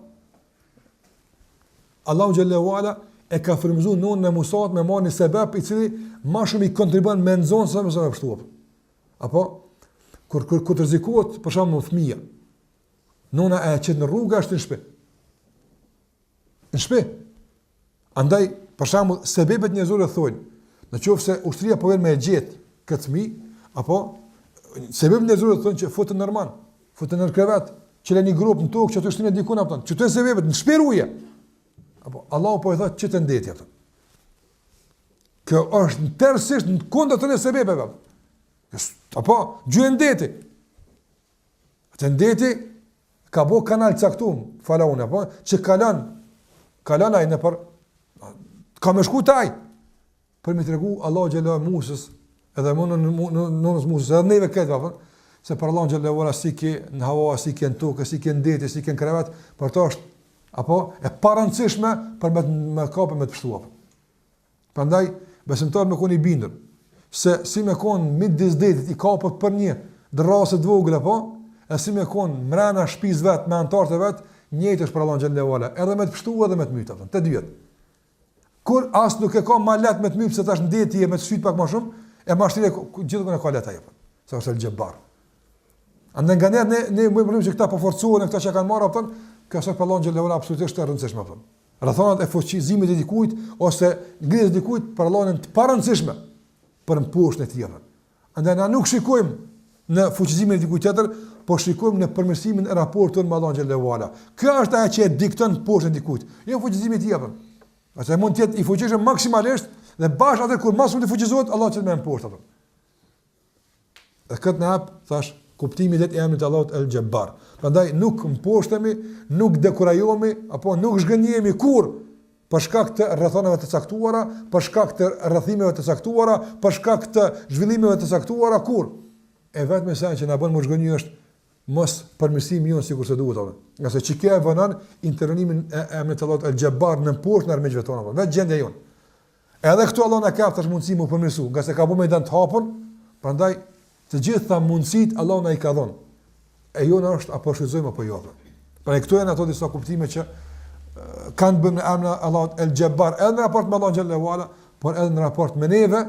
Allahu xhallahu ala e ka frymzuar nonën e Musait me marrë sebeb i cili më shumë i kontribon me nxon sa më së pashtuar. Apo kur të rrezikohet për shembull fëmia, nona e qet në rrugë është në shtëpi. Në shtëpi. Andaj për shembull sebebet njerëzore thonë, nëse ushtria po vjen me gjet këtë fëmijë, apo sebebet njerëzore thonë që futën normal, futën në krevat, që lëni grup në tokë që të shtinë dikun apo tonë. Çto sebebet në shtëpi ruje. Apo Allahu po i thotë që të ndeti atë. Kjo është tërësisht në kundër të sebebeve. Apo gjë ndeti. Atë ndeti ka bo kanal caktuar, faraoni apo që kalon ai në për ka më shku taj për më tregu Allahu xhallahu Musës edhe nonës Musës edhe neve këtë apo se për Allahu xhallahu ala si ke në hava, si ke në tokë, si ke në ndeti, si ke në krevat, për to është apo e parancishme për me kapë me të pështuar. Prandaj besimtar me koni bindur se si me kon midis detit i kapët për një drasë të vogël apo e si me kon mrena shtëpis vet me antarët e vet, njëjtë është për Allahu xhallahu ala, edhe me të pështuar edhe me të myt apo, të dyjet. Kur as nuk e ka më lehtë me të myt se tash ndeti e me të shit pak më shumë, e mashtria gjithmonë ka lehtë ajo. Sa është El-Jabbar. Andaj nganjëherë ne bëjmë që këta po forcohen këta që kanë marrë apo ka sa për Allahu xhallahu ala absolutisht e rëndësishme apo. Rrethonat e fuqizimit të dikujt ose ngritjes së dikujt për Allahun të parëndësishme për mposhtën e tij. Andaj na nuk shikojmë në fuqizimin e dikujt tjetër, po shikojmë në përmirësimin e raportit me Allahun xhallahu ala. Kjo është ajo që e dikton poshtën e dikujt. Jo fuqizimi i tij apo. Ase mund të jetë i fuqishëm maksimalisht dhe bashkë atë kur më shumë të fuqizohet Allahu që më mposht apo. Dhe këtë na hap thash kuptimi i emrit të Allahut El-Jabbar. Prandaj nuk mposhtemi, nuk dekurajohemi apo nuk zhgënjehemi kur për shkak të rrethonave të caktuara, për shkak të rrethimeve të caktuara, për shkak të zhvillimeve të caktuara kur. E vetëm sa që na bën më zhgënjë është mos përmirësimi jon sikur se duhet apo. Nga se çike vonon intervenimin e emrit të Allahut El-Jabbar në poshtë në armiqve tonë apo. Vetë gjendja jon. Edhe këtu Allah na ka tash mundësi më përmirësu, nga se ka bënë dan të hapur, prandaj të gjitha mundësit Allah na i ka dhënë. E jona është apo shfrytëzojmë apo jo. Pra këtu janë ato disa kuptime që kanë bën emrin Allahut El-Jabbar edhe në raport me Allahun xhallahu ala, por edhe në raport me neve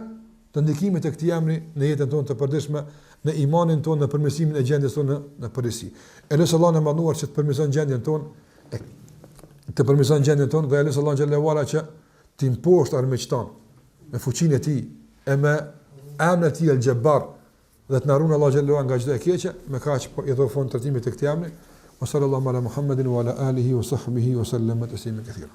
të ndikimit të këtij emri në jetën tonë të përditshme, në imanin tonë, në përmirësimin e gjendjes tonë në përgjithësi. Elus Allah na manduar që të përmirëson gjendjen tonë, dhe elus Allah xhallahu ala që të imposhtë armiqton me fuqinë e tij e me emrin e tij El-Jabbar dhe të na ruan Allah xhallahu nga çdo e keqe, me kaq po i do fund trajtimit të këtij emri. Wa sallallahu ala Muhammedin wa ala alihi wa sahbihi wa sallam taslima katira.